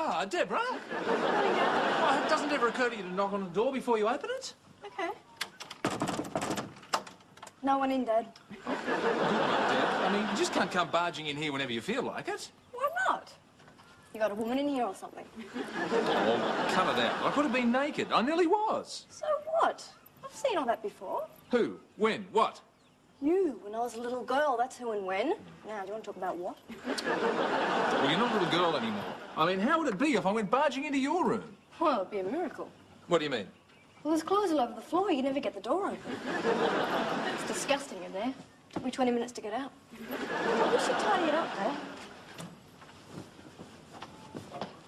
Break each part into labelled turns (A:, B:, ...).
A: Ah, Deborah. Well, it doesn't ever occur to you to knock on the door before you open it?
B: Okay. No one in, Dad.
A: Good one, Deb. I mean, you just can't come barging in here whenever you feel like it.
B: Why not? You got a woman in here or something?
A: Oh, cut it out. I could have been naked. I nearly was.
B: So what? I've seen all that before.
A: Who? When? What?
B: You, when I was a little girl, that's who and when. Now, do you want to talk about what?
A: Well, you're not a little girl anymore. I mean, how would it be if I went barging into your room?
B: Well, it'd be a miracle.
A: What do you mean?
B: Well, there's clothes all over the floor. You never get the door open. It's disgusting in there. Took me 20 minutes to get out. We should tidy it up, Dad.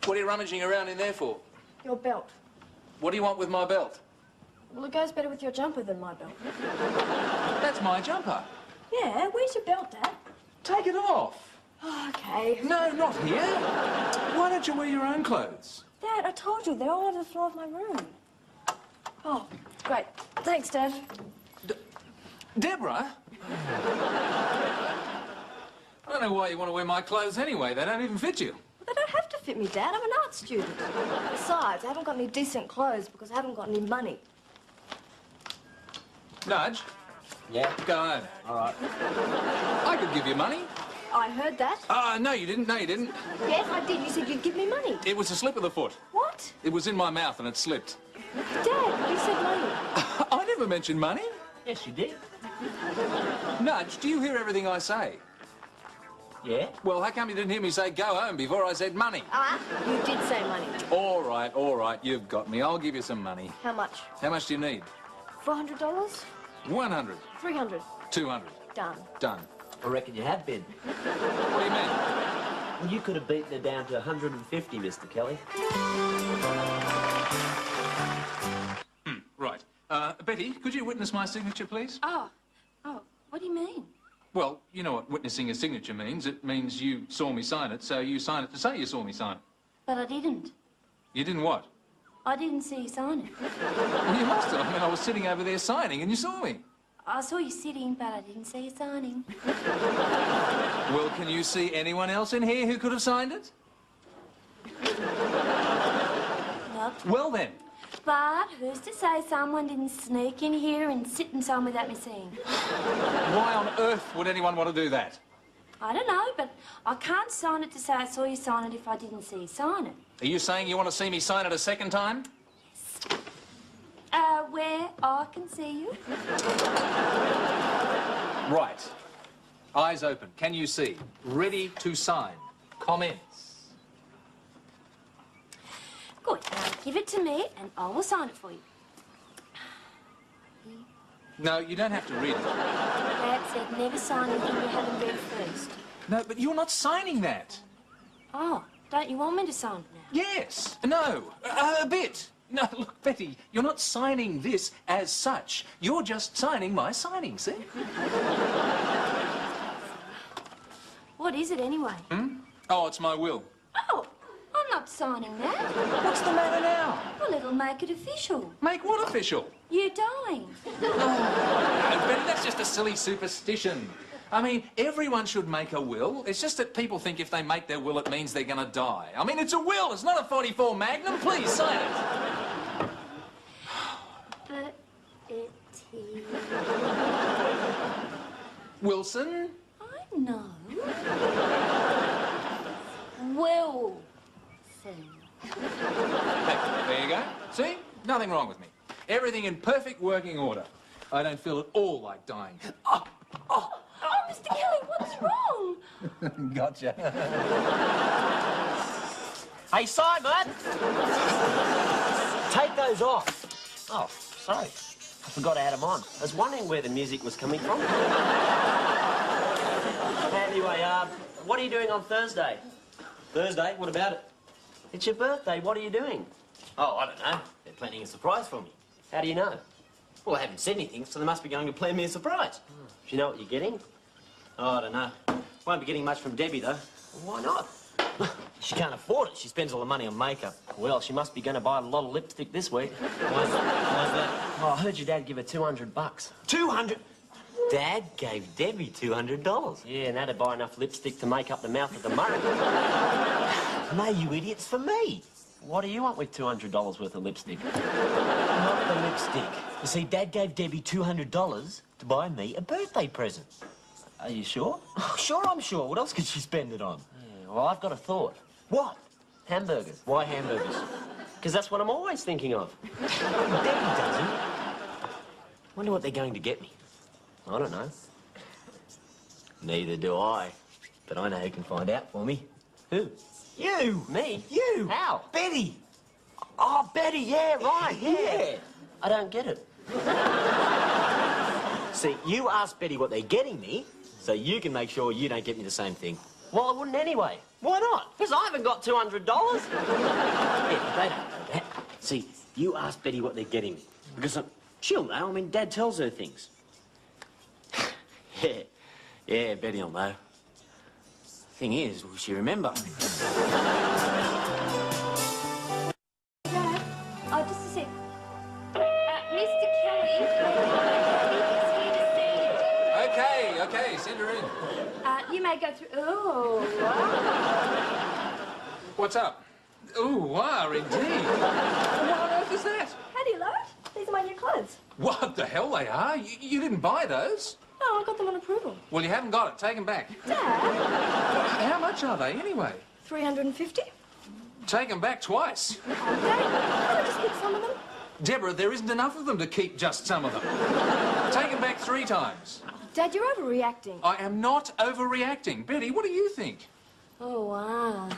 A: What are you rummaging around in there for?
B: Your belt.
A: What do you want with my belt?
B: Well, it goes better with your jumper than my belt.
A: That's my jumper.
B: Yeah, where's your belt, Dad?
A: Take it off.
B: Oh, okay.
A: No, not here. Why don't you wear your own clothes?
B: Dad, I told you, they're all over the floor of my room. Oh, great. Thanks, Dad.
A: Deborah? I don't know why you want to wear my clothes anyway. They don't even fit you.
B: Well, they don't have to fit me, Dad. I'm an art student. Besides, I haven't got any decent clothes because I haven't got any money.
A: Nudge.
C: Yeah?
A: Go home.
C: All right.
A: I could give you money.
B: I heard that.
A: No, you didn't. No, you didn't.
B: Yes, I did. You said you'd give me money.
A: It was a slip of the foot.
B: What?
A: It was in my mouth and it slipped.
B: Dad, you said money.
A: I never mentioned money.
C: Yes, you did.
A: Nudge, do you hear everything I say?
C: Yeah?
A: Well, how come you didn't hear me say go home before I said money?
B: You did say money.
A: All right, you've got me. I'll give you some money.
B: How much?
A: How much do you need?
B: $400?
A: 100.
B: 300.
A: 200.
B: Done.
A: Done.
C: I reckon you have been.
A: What do you mean?
C: Well, you could have beaten her down to 150, Mr. Kelly.
A: Right. Betty, could you witness my signature, please?
D: Oh, what do you mean?
A: Well, you know what witnessing a signature means. It means you saw me sign it, so you sign it to say you saw me sign it.
D: But I didn't.
A: You didn't what?
D: I didn't see you sign it.
A: Well, you must have. I mean, I was sitting over there signing and you saw me.
D: I saw you sitting, but I didn't see you signing.
A: Well, can you see anyone else in here who could have signed it?
D: No.
A: Well, then.
D: But who's to say someone didn't sneak in here and sit and sign without me seeing?
A: Why on earth would anyone want to do that?
D: I don't know, but I can't sign it to say I saw you sign it if I didn't see you sign it.
A: Are you saying you want to see me sign it a second time?
D: Where I can see you.
A: Right. Eyes open. Can you see? Ready to sign. Commence.
D: Good. Now give it to me and I will sign it for you.
A: No, you don't have to read it.
D: Dad said never sign anything you haven't read first.
A: No, but you're not signing that.
D: Oh, don't you want me to sign it now?
A: Yes. No. A bit. No, look, Betty, you're not signing this as such. You're just signing my signing, see?
D: What is it anyway?
A: Oh, it's my will.
D: Oh, I'm not signing that.
A: What's the matter now?
D: Well, it'll make it official.
A: Make what official?
D: You dying.
A: No, Betty, that's just a silly superstition. I mean, everyone should make a will. It's just that people think if they make their will, it means they're going to die. I mean, it's a will. It's not a 44 Magnum. Please, sign it.
D: But it's here.
A: Wilson?
D: I know. Wilson.
A: There you go. See? Nothing wrong with me. Everything in perfect working order. I don't feel at all like dying.
D: Oh, Mr. Kelly, what's wrong?
A: Gotcha.
C: Hey, Simon! Take those off. Oh, sorry. I forgot I had them on. I was wondering where the music was coming from. Anyway, what are you doing on Thursday? Thursday? What about it? It's your birthday. What are you doing?
E: Oh, I don't know. They're planning a surprise for me.
C: How do you know?
E: Well, I haven't said anything, so they must be going to plan me a surprise.
C: Do you know what you're getting?
E: Oh, I don't know. Won't be getting much from Debbie, though.
C: Why not?
E: She can't afford it. She spends all the money on makeup.
C: Well, she must be going to buy a lot of lipstick this week.
E: Why's that?
C: Oh, I heard your dad give her $200.
E: 200? Dad gave Debbie $200.
C: Yeah, and that'd buy enough lipstick to make up the mouth of the Murray.
E: No, you idiots, for me.
C: What do you want with $200 worth of lipstick?
E: Not the lipstick. You see, Dad gave Debbie $200 to buy me a birthday present.
C: Are you sure?
E: Oh, sure, I'm sure. What else could she spend it on?
C: Yeah, well, I've got a thought.
E: What?
C: Hamburgers.
E: Why hamburgers?
C: Because that's what I'm always thinking of.
E: Debbie doesn't. Wonder what they're going to get me.
C: I don't know.
E: Neither do I. But I know who can find out for me.
C: Who?
E: You!
C: Me?
E: You!
C: How?
E: Betty!
C: Oh, Betty, yeah, right, yeah.
E: Yeah.
C: I don't get it.
E: See, you ask Betty what they're getting me, so you can make sure you don't get me the same thing.
C: Well, I wouldn't anyway.
E: Why not?
C: Because I haven't got $200.
E: Yeah, but they don't know that. See, you ask Betty what they're getting me. Because she'll know. I mean, Dad tells her things. Yeah, Betty will know. Thing is, will she remember?
D: Dad, oh, just a sec. Mr. Kelly is here to see you.
A: Okay, send her in.
D: You may go through... Oh, wow.
A: What's up? Ooh, wow, indeed. What on earth is that?
B: How do you like? These are my new clothes.
A: What the hell they are? You didn't buy those.
B: No, I got them on approval.
A: Well, you haven't got it. Take them back.
B: Dad,
A: How much are they anyway?
B: 350.
A: Take them back twice.
B: Oh, Dad, can I just pick some of them?
A: Deborah, there isn't enough of them to keep just some of them. Take them back 3 times.
B: Dad, you're overreacting.
A: I am not overreacting. Betty, what do you think?
B: Oh, wow.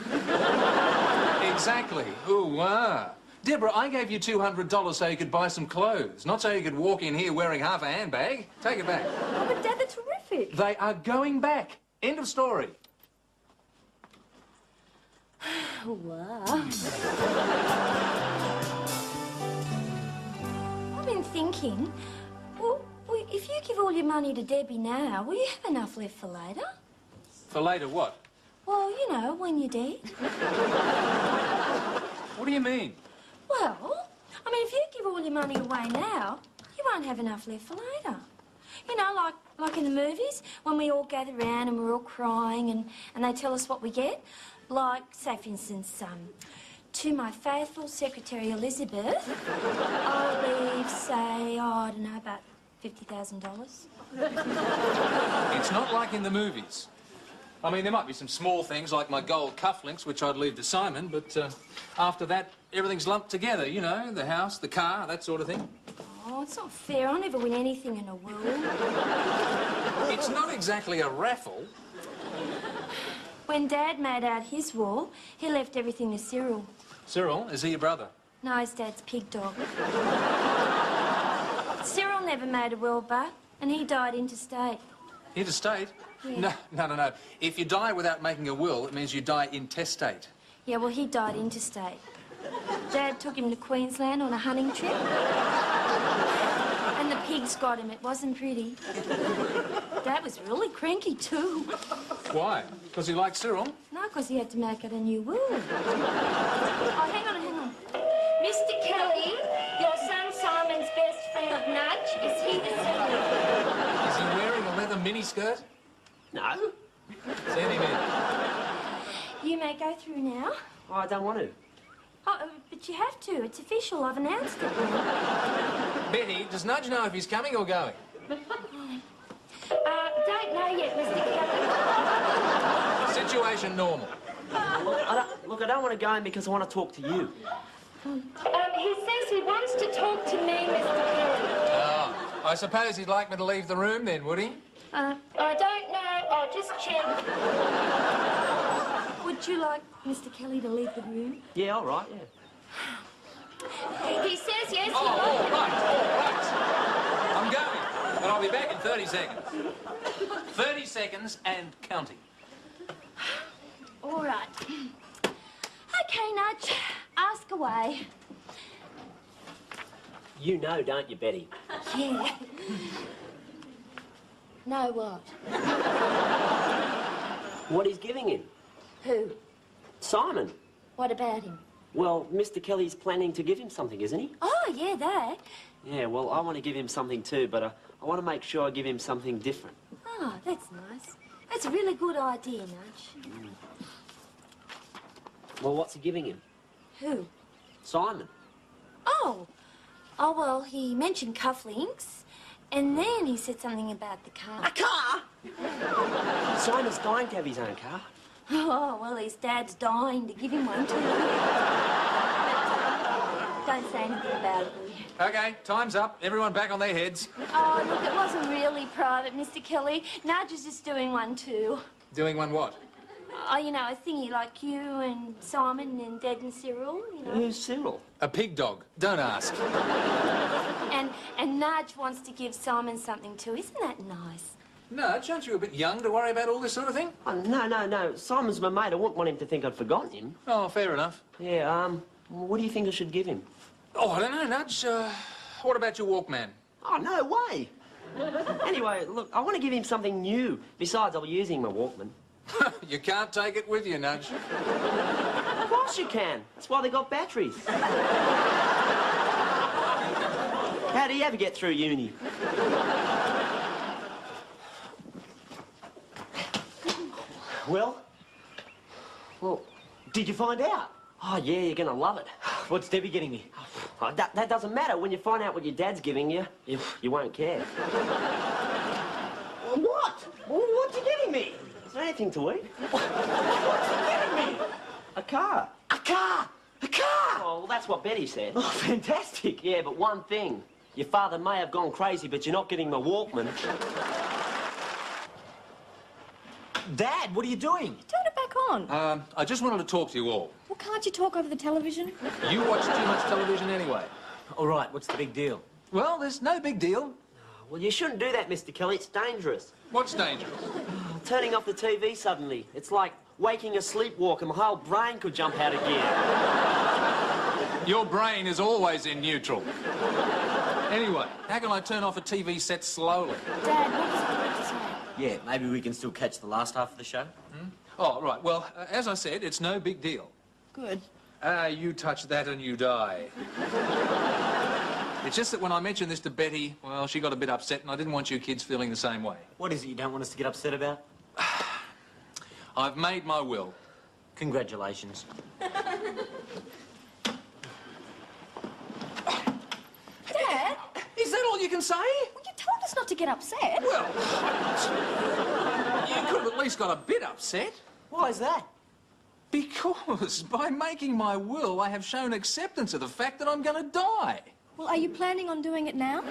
A: Exactly. Ooh, wow. Deborah, I gave you $200 so you could buy some clothes, not so you could walk in here wearing half a handbag. Take it back.
B: Oh, but Dad, they're terrific.
A: They are going back. End of story.
B: Oh, wow.
D: I've been thinking, well, if you give all your money to Debbie now, will you have enough left for later?
A: For later what?
D: Well, you know, when you're dead.
A: What do you mean?
D: Well, I mean, if you give all your money away now, you won't have enough left for later. You know, like in the movies, when we all gather around and we're all crying and they tell us what we get. Like, say, for instance, to my faithful secretary, Elizabeth, I'll leave, say, I don't know, about $50,000.
A: It's not like in the movies. I mean, there might be some small things like my gold cufflinks, which I'd leave to Simon, but after that, everything's lumped together, you know, the house, the car, that sort of thing.
D: Oh, it's not fair. I never win anything in a will.
A: It's not exactly a raffle.
D: When Dad made out his will, he left everything to Cyril.
A: Cyril, is he your brother?
D: No, his dad's pig dog. Cyril never made a will, but, and he died interstate.
A: Interstate?
D: Yeah.
A: No. If you die without making a will, it means you die intestate.
D: Yeah, well, he died interstate. Dad took him to Queensland on a hunting trip. And the pigs got him. It wasn't pretty. Dad was really cranky, too.
A: Why? Because he liked Cyril?
D: No, because he had to make it a new will. Oh, hang on. Mr. Kelly, your son Simon's best friend, Nudge, is here to see you.
A: Is he wearing a leather miniskirt?
C: No.
A: Send him in.
D: You may go through now.
C: Oh, I don't want to.
D: Oh, but you have to. It's official. I've announced it now.
A: Betty, does Nudge know if he's coming or going?
D: Don't know yet, Mr. Kelly.
A: Situation normal.
C: Look, I don't want to go in because I want to talk to you.
D: He says he wants to talk to me, Mr. Kelly.
A: Oh, I suppose he'd like me to leave the room then, would he?
D: I don't know. I'll just check. Would you like Mr. Kelly to leave the room?
C: Yeah, all right, yeah.
D: He says yes.
A: Oh, all right. I'm going, but I'll be back in 30 seconds. 30 seconds and counting.
D: All right. Okay, Nudge. Ask away.
C: You know, don't you, Betty?
D: Yeah. Know what?
C: What he's giving him.
D: Who?
C: Simon.
D: What about him?
C: Well, Mr. Kelly's planning to give him something, isn't he?
D: Oh, yeah, that.
C: Yeah, well, I want to give him something too, but I want to make sure I give him something different.
D: Oh, that's nice. That's a really good idea, Nudge.
E: Well, what's he giving him?
D: Who?
E: Simon.
D: Oh. Oh, well, he mentioned cufflinks, and then he said something about the car.
E: A car? Simon's dying to have his own car.
D: Oh, well, his dad's dying to give him one, too. Don't say anything about it, will you?
A: Okay, time's up. Everyone back on their heads.
D: Oh, look, it wasn't really private, Mr. Kelly. Nudge is just doing one, too.
A: Doing one what?
D: Oh, you know, a thingy like you and Simon and Dad and Cyril, you know.
E: Who's Cyril?
A: A pig dog. Don't ask.
D: And Nudge wants to give Simon something, too. Isn't that nice?
A: Nudge, aren't you a bit young to worry about all this sort of thing?
E: Oh, no. Simon's my mate. I wouldn't want him to think I'd forgotten him.
A: Oh, fair enough.
E: Yeah, what do you think I should give him?
A: Oh, I don't know, Nudge. What about your Walkman?
E: Oh, no way. Anyway, look, I want to give him something new. Besides, I'll be using my Walkman.
A: You can't take it with you, Nudge.
E: Of course you can. That's why they got batteries. How do you ever get through uni? Well, did you find out? Oh, yeah, you're gonna love it.
C: What's Debbie getting me?
E: Oh, that doesn't matter. When you find out what your dad's giving you, you won't care. What? What's he giving me? Is there anything to eat? What's he giving me? A car. A car! A car! Oh, well, that's what Betty said. Oh, fantastic. Yeah, but one thing. Your father may have gone crazy, but you're not getting the Walkman.
C: Dad, what are you doing?
B: Turn it back on.
A: I just wanted to talk to you all.
B: Well, can't you talk over the television?
A: You watch too much television anyway.
C: All right, what's the big deal?
A: Well, there's no big deal.
E: Well, you shouldn't do that, Mr. Kelly. It's dangerous.
A: What's dangerous?
E: Turning off the TV suddenly. It's like waking a sleepwalker. My whole brain could jump out of gear.
A: Your brain is always in neutral. Anyway, how can I turn off a TV set slowly?
B: Dad, what was it going to say?
C: Yeah, maybe we can still catch the last half of the show.
A: Oh, right. Well, as I said, it's no big deal.
B: Good.
A: You touch that and you die. It's just that when I mentioned this to Betty, well, she got a bit upset and I didn't want you kids feeling the same way.
C: What is it you don't want us to get upset about?
A: I've made my will.
C: Congratulations.
B: Dad,
A: Is that all you can say?
B: well, you told us not to get upset.
A: Well, you could have at least got a bit upset.
C: Why is that?
A: Because by making my will, I have shown acceptance of the fact that I'm going to die.
B: Well, are you planning on doing it now?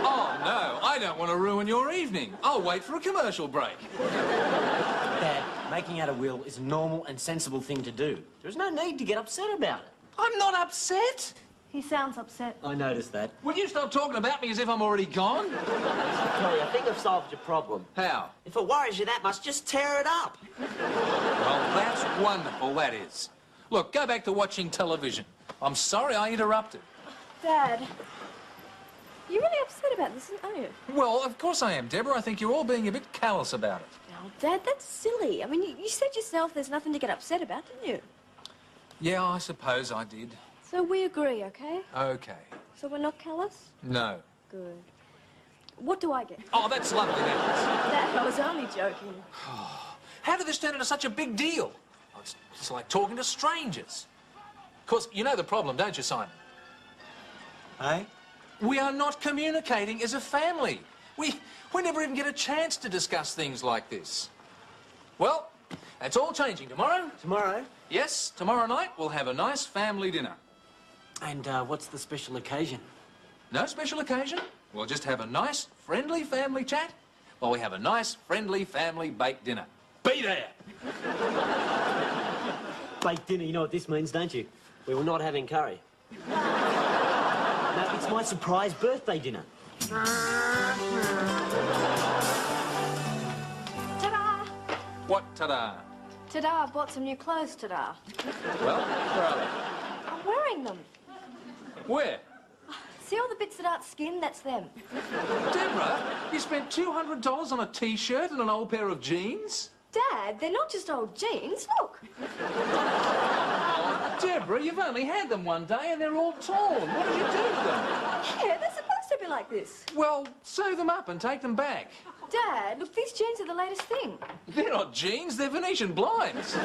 A: Oh, no, I don't want to ruin your evening. I'll wait for a commercial break.
C: Dad, making out a will is a normal and sensible thing to do. There's no need to get upset about it.
A: I'm not upset.
B: He sounds upset.
C: I noticed that.
A: Will you stop talking about me as if I'm already gone?
E: Kelly, I think I've solved your problem.
A: How?
E: If it worries you that much, just tear it up.
A: Well, that's wonderful, that is. Look, go back to watching television. I'm sorry I interrupted.
B: Dad, you're really upset about this, aren't you?
A: Well, of course I am, Deborah. I think you're all being a bit callous about it.
B: No, Dad, that's silly. I mean, you said yourself there's nothing to get upset about, didn't you?
A: Yeah, I suppose I did.
B: So we agree, okay?
A: Okay.
B: So we're not callous?
A: No.
B: Good. What do I get?
A: Oh, that's lovely, that is.
B: Dad, I was only joking.
A: How did this turn into such a big deal? Oh, it's like talking to strangers. Of course, you know the problem, don't you, Simon?
C: Hey?
A: We are not communicating as a family. We never even get a chance to discuss things like this. Well, that's all changing. Tomorrow?
C: Tomorrow?
A: Yes, tomorrow night we'll have a nice family dinner.
C: And what's the special occasion?
A: No special occasion. We'll just have a nice, friendly family chat while we have a nice, friendly family baked dinner. Be there!
E: Baked dinner, you know what this means, don't you? We were not having curry. No, it's my surprise birthday dinner.
B: Ta-da!
A: What ta-da?
B: Ta-da, I've bought some new clothes, ta-da.
A: Well, where are they?
B: I'm wearing them.
A: Where?
B: See all the bits that aren't skin? That's them.
A: Deborah, you spent $200 on a T-shirt and an old pair of jeans?
B: Dad, they're not just old jeans. Look.
A: Deborah, you've only had them one day and they're all torn. What did you do with them?
B: Yeah, they're supposed to be like this.
A: Well, sew them up and take them back.
B: Dad, look, these jeans are the latest thing.
A: They're not jeans, they're Venetian blinds.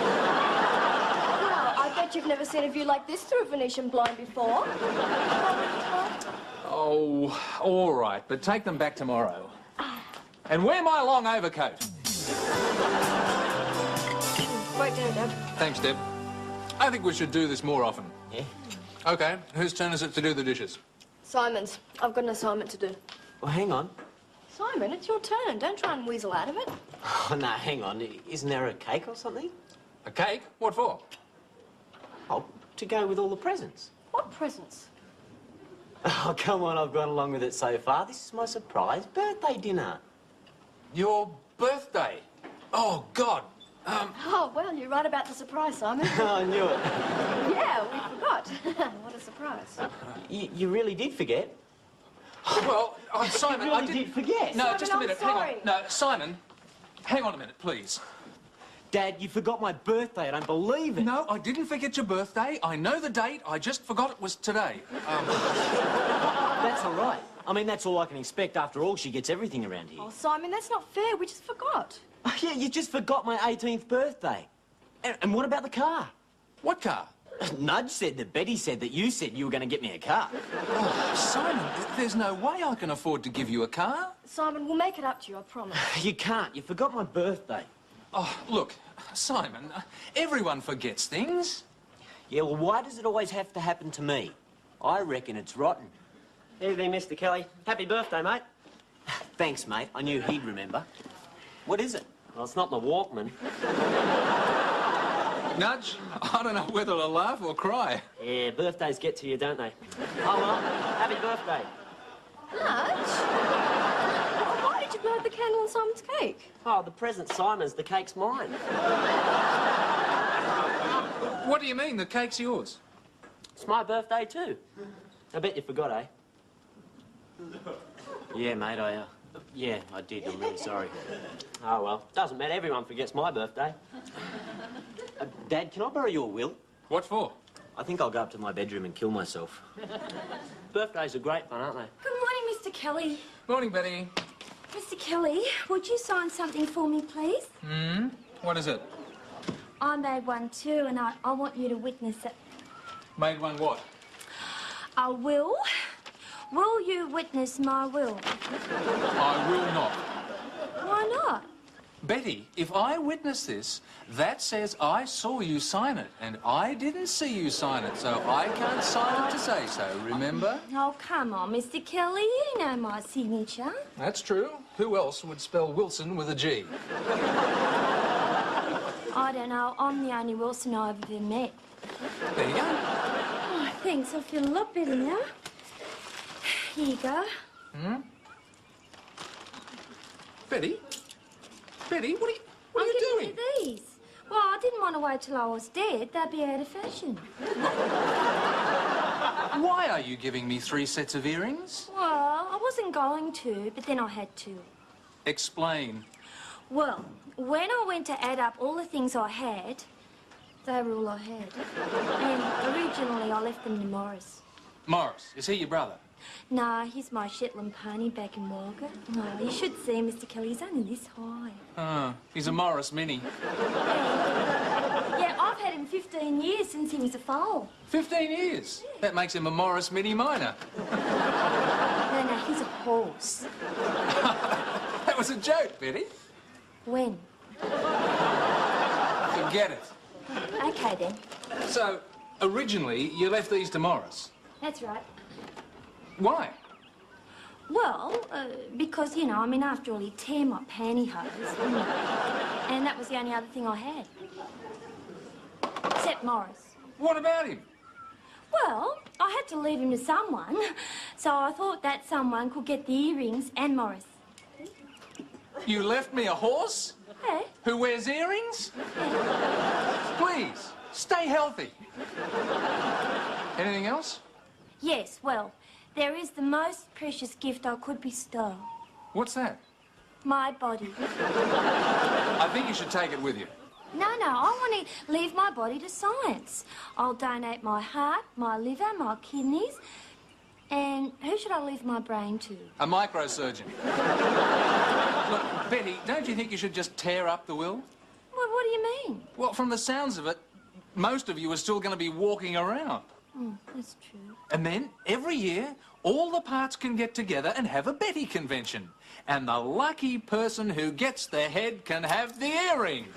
B: bet you've never seen a view like this through a Venetian blind before.
A: Oh, all right, but take them back tomorrow. And wear my long overcoat.
B: Great dinner, Dad.
A: Thanks, Deb. I think we should do this more often.
E: Yeah?
A: OK, whose turn is it to do the dishes?
B: Simon's. I've got an assignment to do.
E: Well, hang on.
B: Simon, it's your turn. Don't try and weasel out of it.
E: Oh, no, hang on. Isn't there a cake or something?
A: A cake? What for?
E: Oh, to go with all the presents.
B: What presents?
E: Oh, come on, I've gone along with it so far. This is my surprise birthday dinner.
A: Your birthday? Oh, God.
B: Oh, well, you're right about the surprise, Simon.
E: I knew it.
B: Yeah, we forgot. What a surprise.
E: You really did forget?
A: Well, Simon,
E: You really
A: I did...
E: did forget.
A: No,
B: Simon,
A: just a minute.
B: I'm
A: Hang
B: sorry.
A: on. No, Simon, hang on a minute, please.
E: Dad, you forgot my birthday. I don't believe it.
A: No, I didn't forget your birthday. I know the date. I just forgot it was today.
E: That's all right. I mean, that's all I can expect. After all, she gets everything around here.
B: Oh, Simon, that's not fair. We just forgot.
E: Oh, yeah, you just forgot my 18th birthday. And what about the car?
A: What car?
E: Nudge said that Betty said that you said you were going to get me a car.
A: Oh, Simon, there's no way I can afford to give you a car.
B: Simon, we'll make it up to you, I promise.
E: You can't. You forgot my birthday.
A: Oh, look, Simon, everyone forgets things.
E: Yeah, well, why does it always have to happen to me? I reckon it's rotten.
C: Evening, Mr. Kelly. Happy birthday, mate.
E: Thanks, mate. I knew he'd remember. What is it?
C: Well, it's not my Walkman.
A: Nudge, I don't know whether to laugh or cry.
C: Yeah, birthdays get to you, don't they? Oh, well, happy birthday.
B: Nudge? Well, why did you blow out the candle on Simon's cake?
C: Oh, the present's Simon's, the cake's mine.
A: What do you mean? The cake's yours?
C: It's my birthday, too. I bet you forgot, eh?
E: Yeah, mate, yeah, I did. I'm really sorry.
C: Oh, well, doesn't matter. Everyone forgets my birthday.
E: Dad, can I borrow your will?
A: What for?
E: I think I'll go up to my bedroom and kill myself.
C: Birthdays are great fun, aren't they?
D: Good morning, Mr. Kelly.
A: Morning, Betty.
D: Mr. Kelly, would you sign something for me, please?
A: What is it?
D: I made one too, and I want you to witness it.
A: Made one what?
D: A will? Will you witness my will?
A: I will not.
D: Why not?
A: Betty, if I witness this, that says I saw you sign it, and I didn't see you sign it, so I can't sign it to say so, remember?
D: Oh, come on, Mr. Kelly. You know my signature.
A: That's true. Who else would spell Wilson with a G?
D: I don't know. I'm the only Wilson I've ever met.
A: There you go.
D: Oh, thanks. I feel a lot better now. Here you go.
A: Betty? Betty, what are you
D: I'm
A: doing?
D: giving you these. Well, I didn't want to wait till I was dead. They'd be out of fashion.
A: Why are you giving me 3 sets of earrings?
D: Well, I wasn't going to, but then I had to.
A: Explain.
D: Well, when I went to add up all the things I had, they were all I had. And originally I left them to Morris.
A: Morris, is he your brother?
D: Nah, he's my Shetland pony back in Walgett. No, you should see him, Mr. Kelly. He's only this high.
A: Oh, he's a Morris Mini.
D: Yeah, I've had him 15 years since he was a foal.
A: 15 years? That makes him a Morris Mini Minor.
D: No, he's a horse.
A: That was a joke, Betty.
D: When?
A: Forget it.
D: Okay, then.
A: So, originally, you left these to Morris.
D: That's right.
A: Why?
D: Well, because, you know, I mean, after all, he tear my pantyhose. And that was the only other thing I had. Except Morris.
A: What about him?
D: Well, I had to leave him to someone, so I thought that someone could get the earrings and Morris.
A: You left me a horse?
D: Hey?
A: Who wears earrings? Please, stay healthy. Anything else?
D: Yes, well, there is the most precious gift I could bestow.
A: What's that?
D: My body.
A: I think you should take it with you.
D: No, I want to leave my body to science. I'll donate my heart, my liver, my kidneys. And who should I leave my brain to?
A: A microsurgeon. Look, Betty, don't you think you should just tear up the will?
D: Well, what do you mean?
A: Well, from the sounds of it, most of you are still going to be walking around.
D: That's true.
A: And then, every year, all the parts can get together and have a Betty convention. And the lucky person who gets the head can have the earrings.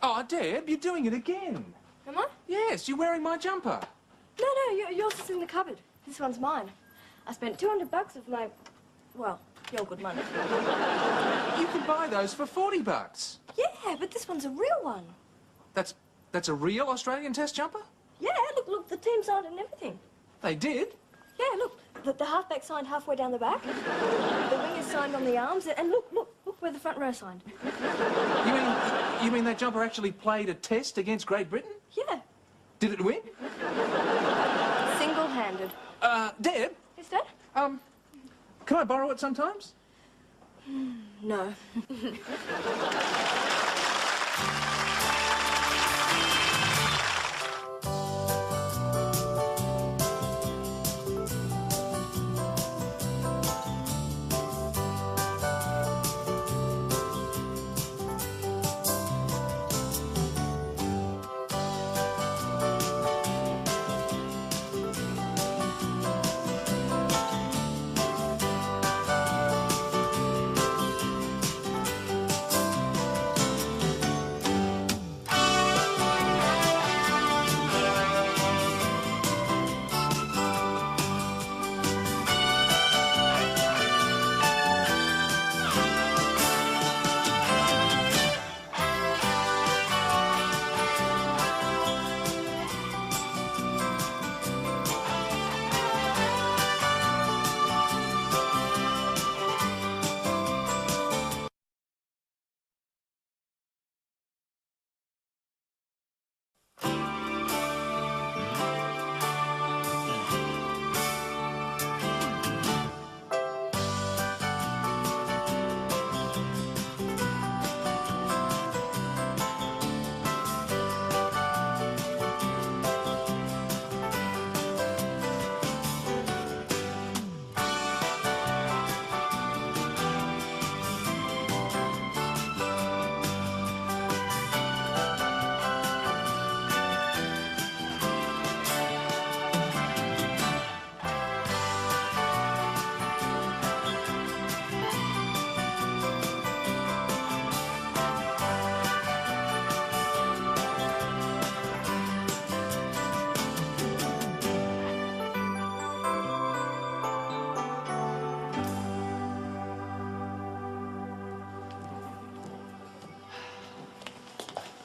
A: Oh, Deb, you're doing it again.
B: Am I?
A: Yes, you're wearing my jumper.
B: No, yours is in the cupboard. This one's mine. I spent $200 of my, well, your good money.
A: You can buy those for $40.
B: Yeah, but this one's a real one.
A: That's a real Australian test jumper?
B: Yeah, look, the team signed it and everything.
A: They did?
B: Yeah, look, the halfback signed halfway down the back. The wingers signed on the arms, and look where the front row signed.
A: You mean that jumper actually played a test against Great Britain?
B: Yeah,
A: Did it win?
B: single-handed.
A: Deb?
B: Yes, Dad?
A: Can I borrow it sometimes?
B: No.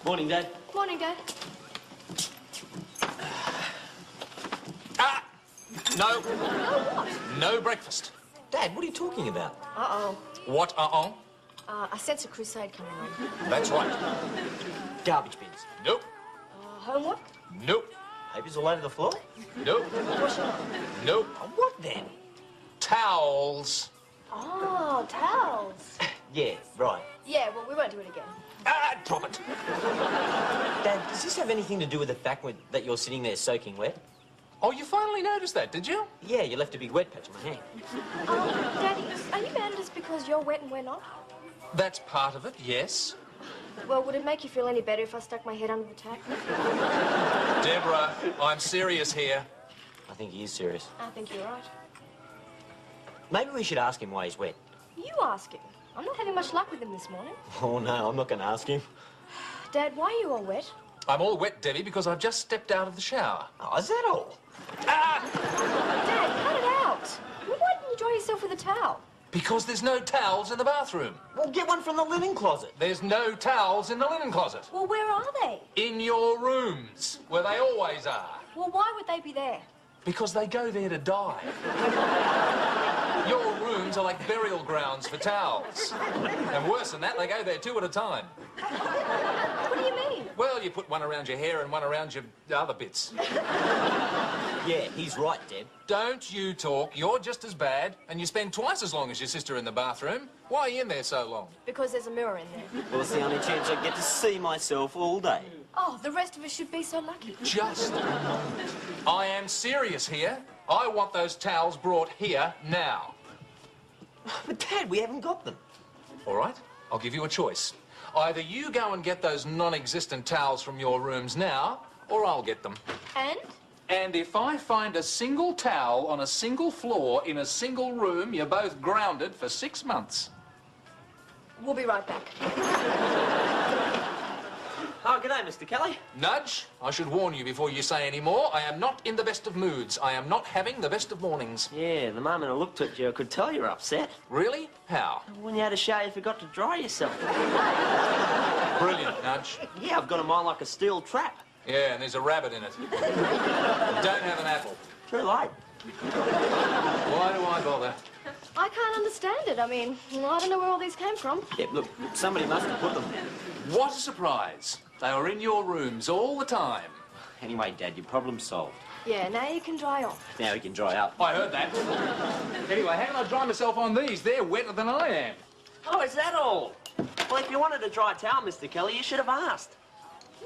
C: Morning, Dad.
B: Morning, Dad.
A: No. No breakfast.
E: Dad, what are you talking about?
B: Uh-oh.
A: What,
B: I sense a crusade coming on.
A: That's right.
E: Garbage bins.
A: Nope.
B: Homework?
A: Nope.
E: Papers all over the floor?
A: Nope. Nope.
E: What then?
A: Towels.
B: Oh, towels.
E: Yeah, right.
B: Yeah, well, we won't do it again.
A: Drop it.
E: Dad, does this have anything to do with the fact that you're sitting there soaking wet?
A: Oh, you finally noticed that, did you?
E: Yeah, you left a big wet patch on my hand.
B: Daddy, are you mad at us because you're wet and we're not?
A: That's part of it, yes.
B: Well, would it make you feel any better if I stuck my head under the tap?
A: Deborah, I'm serious here.
E: I think he is serious.
B: I think you're right.
E: Maybe we should ask him why he's wet.
B: You ask him. I'm not having much luck with him this morning.
E: Oh, no, I'm not going to ask him.
B: Dad, why are you all wet?
A: I'm all wet, Debbie, because I've just stepped out of the shower.
E: Oh, is that all?
B: Dad, cut it out. Well, why didn't you dry yourself with a towel?
A: Because there's no towels in the bathroom.
E: Well, get one from the linen closet.
A: There's no towels in the linen closet.
B: Well, where are they?
A: In your rooms, where they always are.
B: Well, why would they be there?
A: Because they go there to die. Your rooms are like burial grounds for towels. And worse than that, they go there 2 at a time.
B: What do you mean?
A: Well, you put one around your hair and one around your other bits.
E: Yeah, he's right, Deb.
A: Don't you talk. You're just as bad, and you spend twice as long as your sister in the bathroom. Why are you in there so long?
B: Because there's a mirror in there.
E: Well, it's the only chance I get to see myself all day.
B: Oh, the rest of us should be so lucky.
A: Just a moment. I am serious here. I want those towels brought here now.
E: But, Dad, we haven't got them.
A: All right, I'll give you a choice. Either you go and get those non-existent towels from your rooms now, or I'll get them.
B: And?
A: And if I find a single towel on a single floor in a single room, you're both grounded for 6 months.
B: We'll be right back.
C: Oh, g'day, Mr. Kelly.
A: Nudge, I should warn you before you say any more, I am not in the best of moods. I am not having the best of mornings.
C: Yeah, the moment I looked at you, I could tell you were upset.
A: Really? How?
C: When you had a shower, you forgot to dry yourself.
A: Brilliant, Nudge.
C: Yeah, I've got a mind like a steel trap.
A: Yeah, and there's a rabbit in it. Don't have an apple.
C: Too late.
A: Why do I bother?
B: I can't understand it. I mean, I don't know where all these came from.
C: Yeah, look, somebody must have put them.
A: What a surprise. They were in your rooms all the time.
E: Anyway, Dad, your problem's solved.
B: Yeah, now you can dry off.
E: Now we can dry up.
A: I heard that. Anyway, how can I dry myself on these? They're wetter than I am.
C: Oh, is that all? Well, if you wanted a dry towel, Mr. Kelly, you should have asked.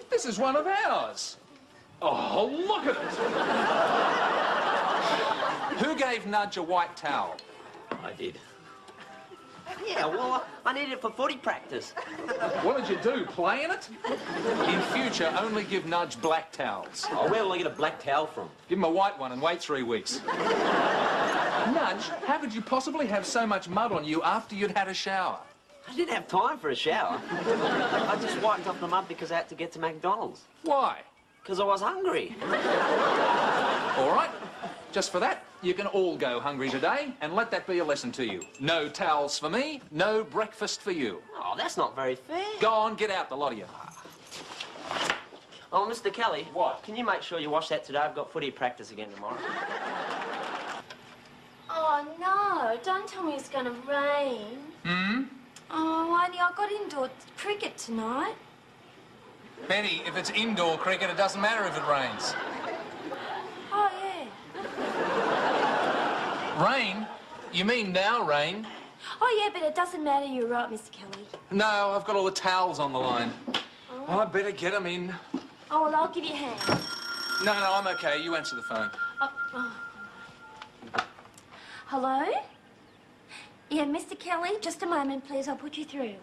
A: This is one of ours. Oh, look at it. Who gave Nudge a white towel?
E: I did.
C: Yeah, well, I need it for footy practice.
A: What did you do, play in it? In future, only give Nudge black towels.
E: Oh, where will I get a black towel from?
A: Give him a white one and wait 3 weeks. Nudge, how could you possibly have so much mud on you after you'd had a shower?
C: I didn't have time for a shower. I just wiped off the mud because I had to get to McDonald's.
A: Why?
C: Because I was hungry.
A: All right. Just for that, you can all go hungry today, and let that be a lesson to you. No towels for me, no breakfast for you.
C: Oh, that's not very fair.
A: Go on, get out, the lot of you.
C: Oh, Mr. Kelly.
A: What?
C: Can you make sure you wash that today? I've got footy practice again tomorrow.
D: Oh, no, don't tell me it's going to rain.
A: Hmm?
D: Oh, only I got indoor cricket tonight.
A: Betty, if it's indoor cricket, it doesn't matter if it rains.
D: Oh, yeah.
A: Rain? You mean now rain?
D: Oh, yeah, but it doesn't matter. You're right, Mr. Kelly.
A: No, I've got all the towels on the line. I better get them in.
D: Oh, well, I'll give you a hand.
A: No, I'm okay. You answer the phone.
D: Oh. Hello? Yeah, Mr. Kelly, just a moment, please. I'll put you through.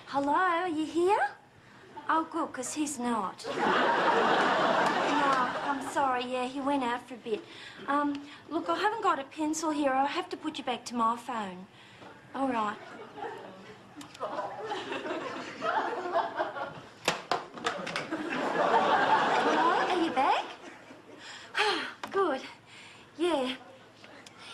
D: Hello, are you here? Oh, good, because he's not. No, I'm sorry, yeah, he went out for a bit. Look, I haven't got a pencil here. I'll have to put you back to my phone. All right. Hello, are you back? Good. Yeah.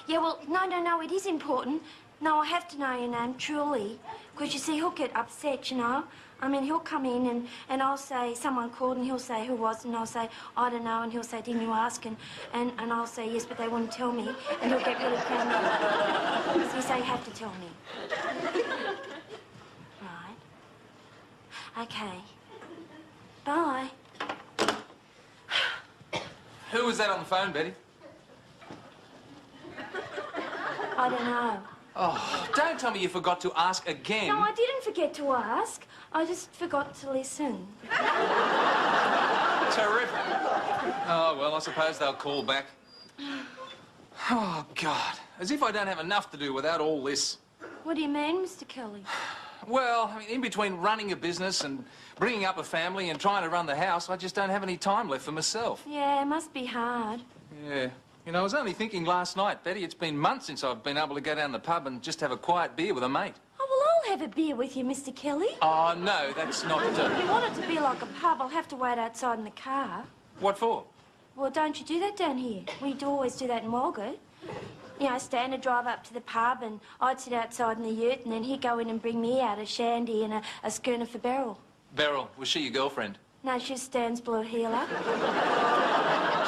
D: Yeah, well, no, it is important. No, I have to know your name, truly. Because, you see, he'll get upset, you know. I mean, he'll come in and I'll say, someone called, and he'll say, who was it? And I'll say, I don't know. And he'll say, didn't you ask? And I'll say, yes, but they wouldn't tell me. And he'll get really angry. So you say, you have to tell me. Right. Okay. Bye.
A: Who was that on the phone, Betty?
D: I don't know.
A: Oh, don't tell me you forgot to ask again.
D: No, I didn't forget to ask. I just forgot to listen.
A: Terrific. Oh, well, I suppose they'll call back. Oh, God. As if I don't have enough to do without all this.
D: What do you mean, Mr. Kelly?
A: Well, I mean, in between running a business and bringing up a family and trying to run the house, I just don't have any time left for myself.
D: Yeah, it must be hard.
A: Yeah. You know, I was only thinking last night, Betty, it's been months since I've been able to go down the pub and just have a quiet beer with a mate.
D: Oh, well, I'll have a beer with you, Mr. Kelly.
A: Oh, no, that's not...
D: If you want it to be like a pub, I'll have to wait outside in the car.
A: What for?
D: Well, don't you do that down here? We do always do that in Walgett. You know, Stan would drive up to the pub and I'd sit outside in the ute and then he'd go in and bring me out a shandy and a schooner for Beryl.
A: Beryl, was she your girlfriend?
D: No, she's Stan's blue healer.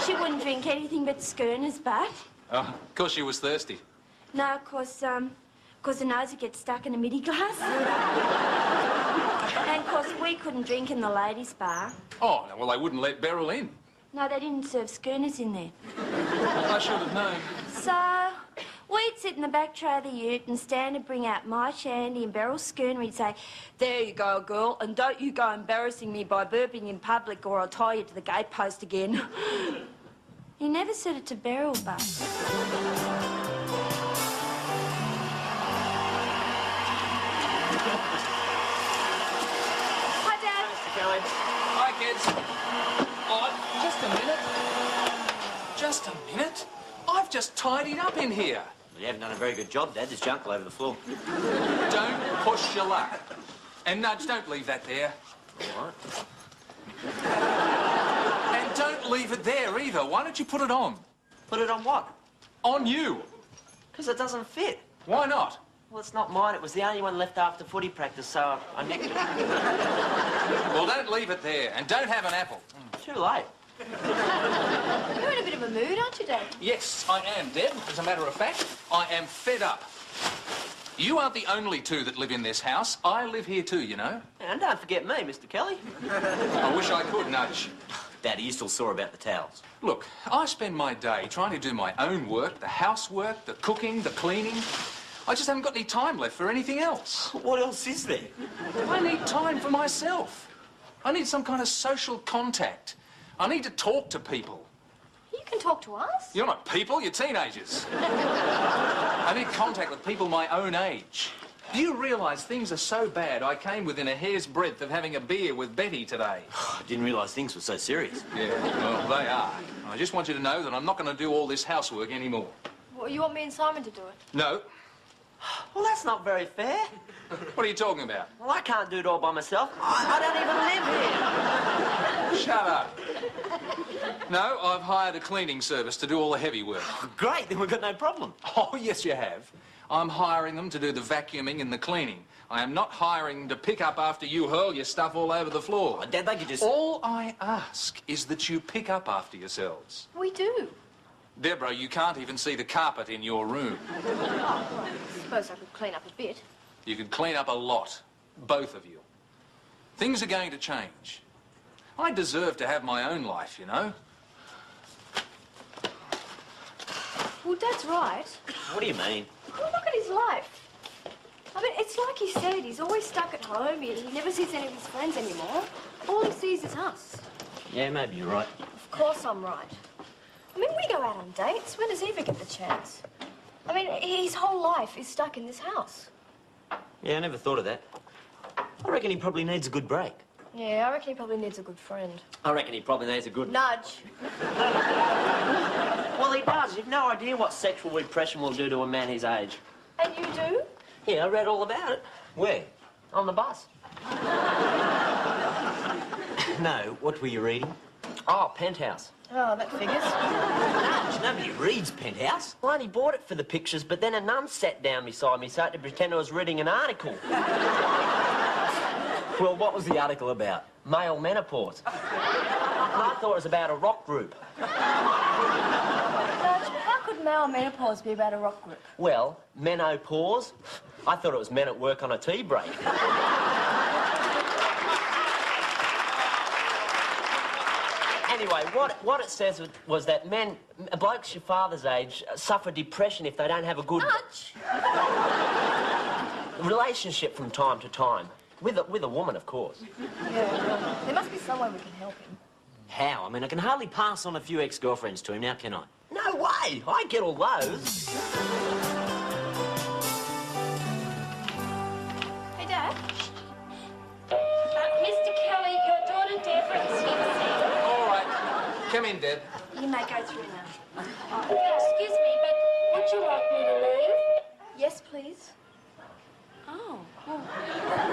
D: She wouldn't drink anything but schooners, but...
A: Oh, of course she was thirsty.
D: No, of course the nose would get stuck in a midi glass. And, of course, we couldn't drink in the ladies' bar.
A: Oh, well, they wouldn't let Beryl in.
D: No, they didn't serve schooners in there.
A: I should have known.
D: So, we'd sit in the back tray of the ute and Stan would bring out my shandy and Beryl's schooner. He'd say, there you go, girl, and don't you go embarrassing me by burping in public or I'll tie you to the gatepost again. He never said it to Beryl, but...
B: Hi, Dad.
C: Mr. Kelly.
A: Hi, kids. Oh, just a minute. Just a minute. I've just tidied up in here.
E: You haven't done a very good job, Dad. There's junk all over the floor.
A: Don't push your luck. And Nudge, don't leave that there.
E: All right.
A: And don't leave it there either. Why don't you put it on?
E: Put it on what?
A: On you.
E: Because it doesn't fit.
A: Why not?
E: Well, it's not mine. It was the only one left after footy practice, so I nicked it.
A: Well, don't leave it there. And don't have an apple.
E: Too late.
B: You're in a bit of a mood, aren't you, Dad?
A: Yes, I am, Deb. As a matter of fact, I am fed up. You aren't the only two that live in this house. I live here too, you know.
E: And don't forget me, Mr. Kelly.
A: I wish I could, Nudge.
E: Dad, are you still sore about the towels?
A: Look, I spend my day trying to do my own work, the housework, the cooking, the cleaning. I just haven't got any time left for anything else.
E: What else is there?
A: I need time for myself. I need some kind of social contact. I need to talk to people.
B: You can talk to us.
A: You're not people, you're teenagers. I need contact with people my own age. Do you realise things are so bad I came within a hair's breadth of having a beer with Betty today?
E: I didn't realise things were so serious.
A: Yeah, well, they are. I just want you to know that I'm not going to do all this housework anymore.
B: Well, you want me and Simon to do it?
A: No.
E: Well, that's not very fair.
A: What are you talking about?
E: Well, I can't do it all by myself. I don't even live here.
A: Shut up. No, I've hired a cleaning service to do all the heavy work.
E: Great, then we've got no problem.
A: Oh, yes, you have. I'm hiring them to do the vacuuming and the cleaning. I am not hiring them to pick up after you hurl your stuff all over the floor.
E: Oh, Dad, they could just...
A: All I ask is that you pick up after yourselves.
B: We do.
A: Deborah, you can't even see the carpet in your room.
B: Oh, well, I suppose I could clean up a bit.
A: You could clean up a lot, both of you. Things are going to change. I deserve to have my own life, you know.
B: Well, Dad's right.
E: What do you mean?
B: Well, look at his life. I mean, it's like he said, he's always stuck at home. He never sees any of his friends anymore. All he sees is us.
E: Yeah, maybe you're right.
B: Of course I'm right. I mean, we go out on dates. When does he ever get the chance? I mean, his whole life is stuck in this house.
E: Yeah, I never thought of that. I reckon he probably needs a good break.
B: Yeah, I reckon he probably needs a good friend.
E: I reckon he probably needs a good...
B: Nudge.
E: Well, he does. You've no idea what sexual repression will do to a man his age.
B: And you do?
E: Yeah, I read all about it. Where? On the bus. No, what were you reading? Oh, Penthouse.
B: Oh, that figures.
E: Nudge, nobody reads Penthouse. I only bought it for the pictures, but then a nun sat down beside me so I had to pretend I was reading an article. Well, what was the article about? Male menopause. And I thought it was about a rock group.
B: Nudge, how could male menopause be about a rock group?
E: Well, menopause? I thought it was men at work on a tea break. Anyway, what it says was that men, blokes your father's age, suffer depression if they don't have a good...
B: Nudge!
E: relationship from time to time. With a woman, of course.
B: Yeah, well, there must be some way we can help him.
E: How? I mean, I can hardly pass on a few ex-girlfriends to him now, can I? No way! I get all those.
B: Hey, Dad.
D: Mr. Kelly, your daughter Deborah is here to see you.
A: All right. Come in, Deb.
D: You may go through now. Excuse me, but would you like me to leave?
B: Yes, please.
D: Oh, well,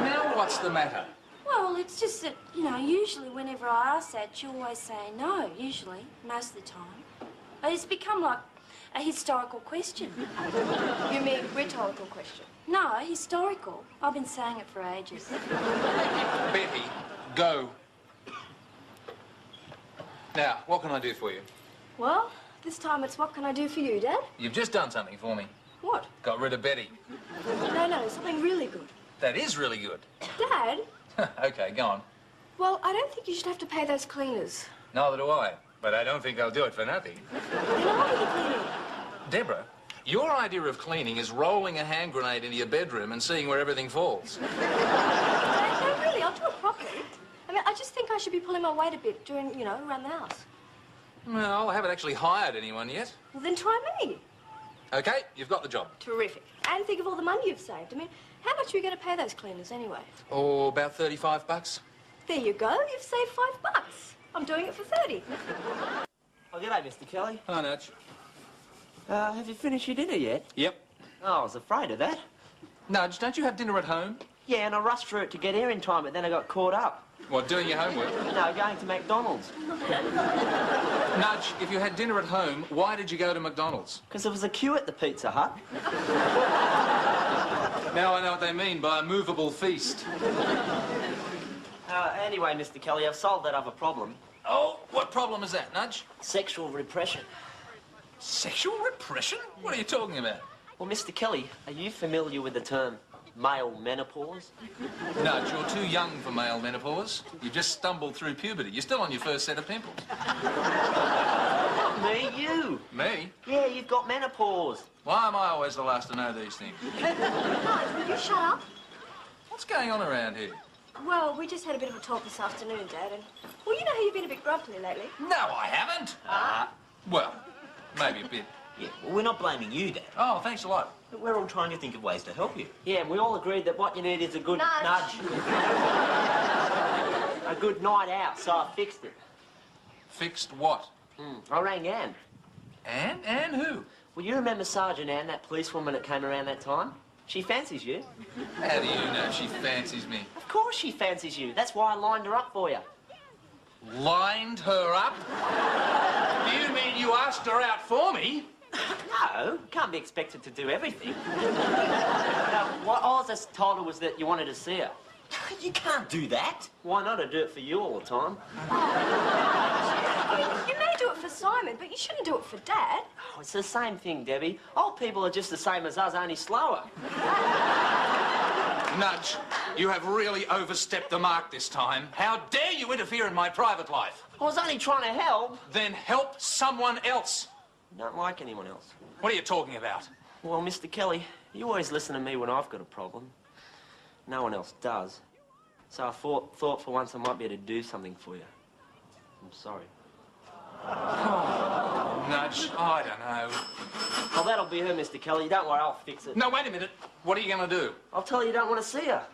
A: Now what's the matter?
D: well, it's just that, you know, usually whenever I ask that, you always say no, usually, most of the time. It's become like a historical question.
B: You mean rhetorical question?
D: No, historical. I've been saying it for ages.
A: Betty, go. Now, what can I do for you?
B: Well, this time it's what can I do for you, Dad?
A: You've just done something for me.
B: What?
A: Got rid of Betty.
B: No, something really good.
A: That is really good.
B: Dad?
A: Okay, go on.
B: Well, I don't think you should have to pay those cleaners.
A: Neither do I. But I don't think I'll do it for nothing.
B: Then I'll do the cleaning.
A: Deborah, your idea of cleaning is rolling a hand grenade into your bedroom and seeing where everything falls.
B: No, really, I'll do it properly. I mean, I just think I should be pulling my weight a bit doing, you know, around the house.
A: Well, I haven't actually hired anyone yet.
B: Well, then try me.
A: Okay, you've got the job.
B: Terrific. And think of all the money you've saved. I mean, how much are you going to pay those cleaners anyway?
A: Oh, about $35.
B: There you go. You've saved $5. I'm doing it for 30.
E: Oh, g'day, Mr. Kelly.
A: Hi, Nudge.
E: Have you finished your dinner yet?
A: Yep.
E: Oh, I was afraid of that.
A: Nudge, don't you have dinner at home?
E: Yeah, and I rushed through it to get here in time, but then I got caught up.
A: What, doing your homework?
E: No, going to McDonald's.
A: Nudge, if you had dinner at home, why did you go to McDonald's?
E: Because there was a queue at the Pizza Hut.
A: Now I know what they mean by a movable feast.
E: Anyway, Mr. Kelly, I've solved that other problem.
A: Oh, what problem is that, Nudge?
E: Sexual repression.
A: Sexual repression? What are you talking about?
E: Well, Mr. Kelly, are you familiar with the term male menopause?
A: Nudge, you're too young for male menopause. You just stumbled through puberty. You're still on your first set of pimples.
E: Not me, you.
A: Me?
E: Yeah, you've got menopause.
A: Why am I always the last to know these things?
B: Nudge, will you shut up?
A: What's going on around here?
B: Well, we just had a bit of a talk this afternoon, Dad, and... Well, you know how you've been a bit grumpy lately.
A: No, I haven't. Well, maybe a bit.
F: Yeah, well, we're not blaming you, Dad.
A: Oh, thanks a lot.
F: But we're all trying to think of ways to help you.
E: Yeah, and we all agreed that what you need is a good
B: Nudge.
E: a good night out, so I fixed it.
A: Fixed what?
E: I rang Anne.
A: Anne? Anne who?
E: Well, you remember Sergeant Anne, that policewoman that came around that time? She fancies you.
A: How do you know she fancies me?
E: Of course she fancies you. That's why I lined her up for you.
A: Lined her up? Do you mean you asked her out for me?
E: No, can't be expected to do everything. What I was just told her was that you wanted to see her.
F: You can't do that.
E: Why not? I do it for you all the time.
B: I mean, you may do it for Simon, but you shouldn't do it for Dad.
E: Oh, it's the same thing, Debbie. Old people are just the same as us, only slower.
A: Nudge, you have really overstepped the mark this time. How dare you interfere in my private life?
E: I was only trying to help.
A: Then help someone else.
E: Don't like anyone else.
A: What are you talking about?
E: Well, Mr. Kelly, you always listen to me when I've got a problem. No one else does. So I thought for once I might be able to do something for you. I'm sorry.
A: Nudge, I don't know.
E: Well, that'll be her, Mr. Kelly. Don't worry, I'll fix it.
A: No, wait a minute. What are you going to do?
E: I'll tell her you don't want to see her.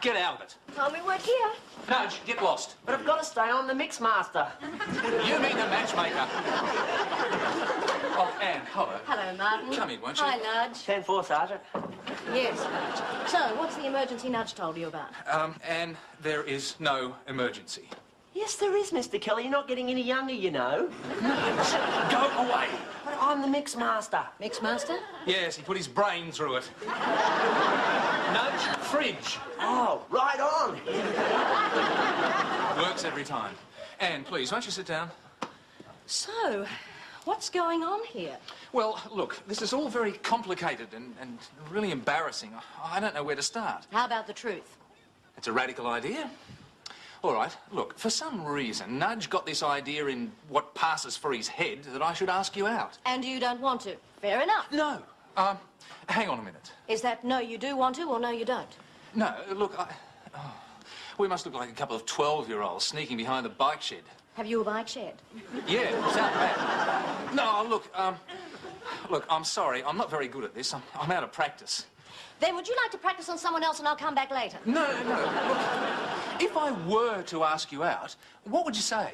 A: Get out of it.
B: Time we weren't here.
A: Nudge, get lost.
E: But I've got to stay on the Mix Master.
A: You mean the matchmaker. Oh, Anne, hello.
B: Hello, Martin.
A: Come in, won't you?
B: Hi, Nudge.
E: 10-4, Sergeant.
B: Yes, Nudge. So, what's the emergency Nudge told you about?
A: Anne, there is no emergency.
E: Yes, there is, Mr. Kelly. You're not getting any younger, you know.
A: Go away.
E: But I'm the Mix Master.
B: Mix Master?
A: Yes, he put his brain through it. Nudge, fridge.
E: Oh, right on.
A: Works every time. Anne, please, won't you sit down?
B: So, what's going on here?
A: Well, look, this is all very complicated and really embarrassing. I don't know where to start.
B: How about the truth?
A: It's a radical idea. All right, look, for some reason, Nudge got this idea in what passes for his head that I should ask you out.
B: And you don't want to. Fair enough.
A: No. Hang on a minute.
B: Is that no, you do want to, or no, you don't?
A: No, look, we must look like a couple of 12-year-olds sneaking behind the bike shed.
B: Have you a bike shed?
A: Yeah, sound bad. No, look, look, I'm sorry. I'm not very good at this. I'm out of practice.
B: Then would you like to practice on someone else and I'll come back later?
A: No. Look, if I were to ask you out, what would you say?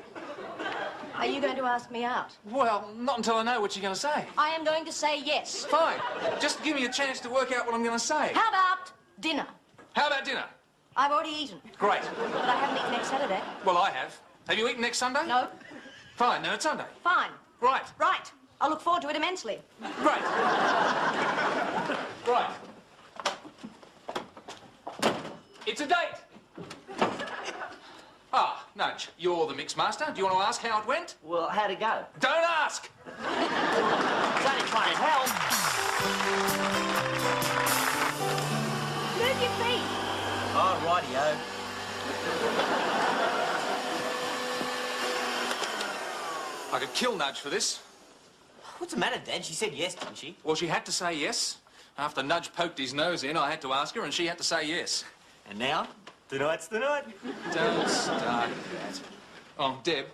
B: Are you going to ask me out?
A: Well, not until I know what you're going to say.
B: I am going to say yes.
A: Fine. Just give me a chance to work out what I'm going to say.
B: How about dinner?
A: How about dinner?
B: I've already eaten,
A: Great.
B: but I haven't eaten next Saturday.
A: Well, I have. Have you eaten next Sunday?
B: No?
A: Fine, then it's Sunday.
B: Fine.
A: Right.
B: Right. I'll look forward to it immensely.
A: Right. Right. It's a date. Nudge, you're the Mix Master. Do you want to ask how it went?
E: Well, how'd it go?
A: Don't ask!
E: I was only trying to help.
B: Move your feet.
F: Oh, rightio.
A: I could kill Nudge for this.
F: What's the matter, Dad? She said yes, didn't she?
A: Well, she had to say yes. After Nudge poked his nose in, I had to ask her, and she had to say yes.
F: And now, tonight's the night.
A: Don't start that. Oh, Deb,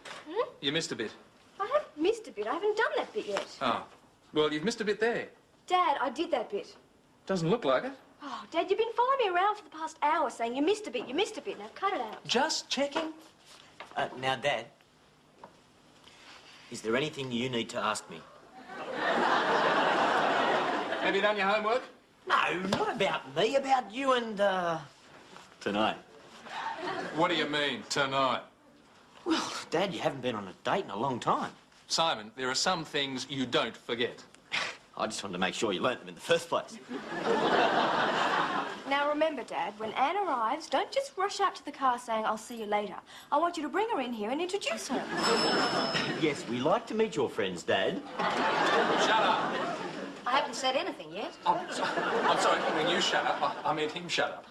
A: you missed a bit.
B: I have missed a bit. I haven't done that bit yet.
A: Oh. Well, you've missed a bit there.
B: Dad, I did that bit.
A: Doesn't look like it.
B: Oh, Dad, you've been following me around for the past hour saying you missed a bit, you missed a bit. Now, cut it out.
A: Just checking.
F: Now, Dad, is there anything you need to ask me?
A: Have you done your homework?
F: No, not about me, about you and, tonight.
A: What do you mean, tonight?
F: Well, Dad, you haven't been on a date in a long time.
A: Simon, there are some things you don't forget.
F: I just wanted to make sure you learnt them in the first place.
B: Now, remember, Dad, when Anne arrives, don't just rush out to the car saying, I'll see you later. I want you to bring her in here and introduce her.
F: Yes, we like to meet your friends, Dad.
A: Shut up.
D: I haven't said anything yet.
A: I'm sorry, when you shut up, I meant him shut up.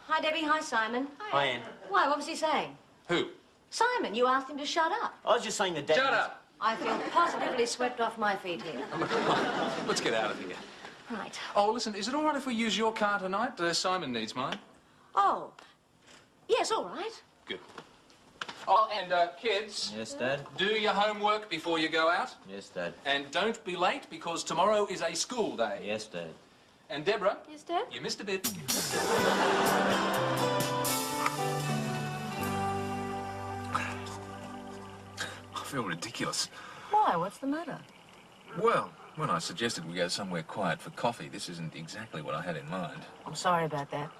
D: Hi, Debbie. Hi, Simon.
F: Hi, Anne.
D: Why, what was he saying?
A: Who?
D: Simon, you asked him to shut up.
F: I was just saying that Dad...
A: Shut up!
D: I feel positively swept off my feet here.
A: Let's get out of here.
D: Right.
A: Oh, listen, is it all right if we use your car tonight? Simon needs mine.
D: Oh. Yes, all right.
A: Good. Oh, and, kids,
F: Yes, Dad?
A: do your homework before you go out.
F: Yes, Dad.
A: And don't be late, because tomorrow is a school day.
F: Yes, Dad.
A: And, Deborah,
B: Yes, Dad?
A: you missed a bit.
G: I feel ridiculous.
D: Why? What's the matter?
G: Well, when I suggested we go somewhere quiet for coffee, this isn't exactly what I had in mind.
H: I'm sorry about that,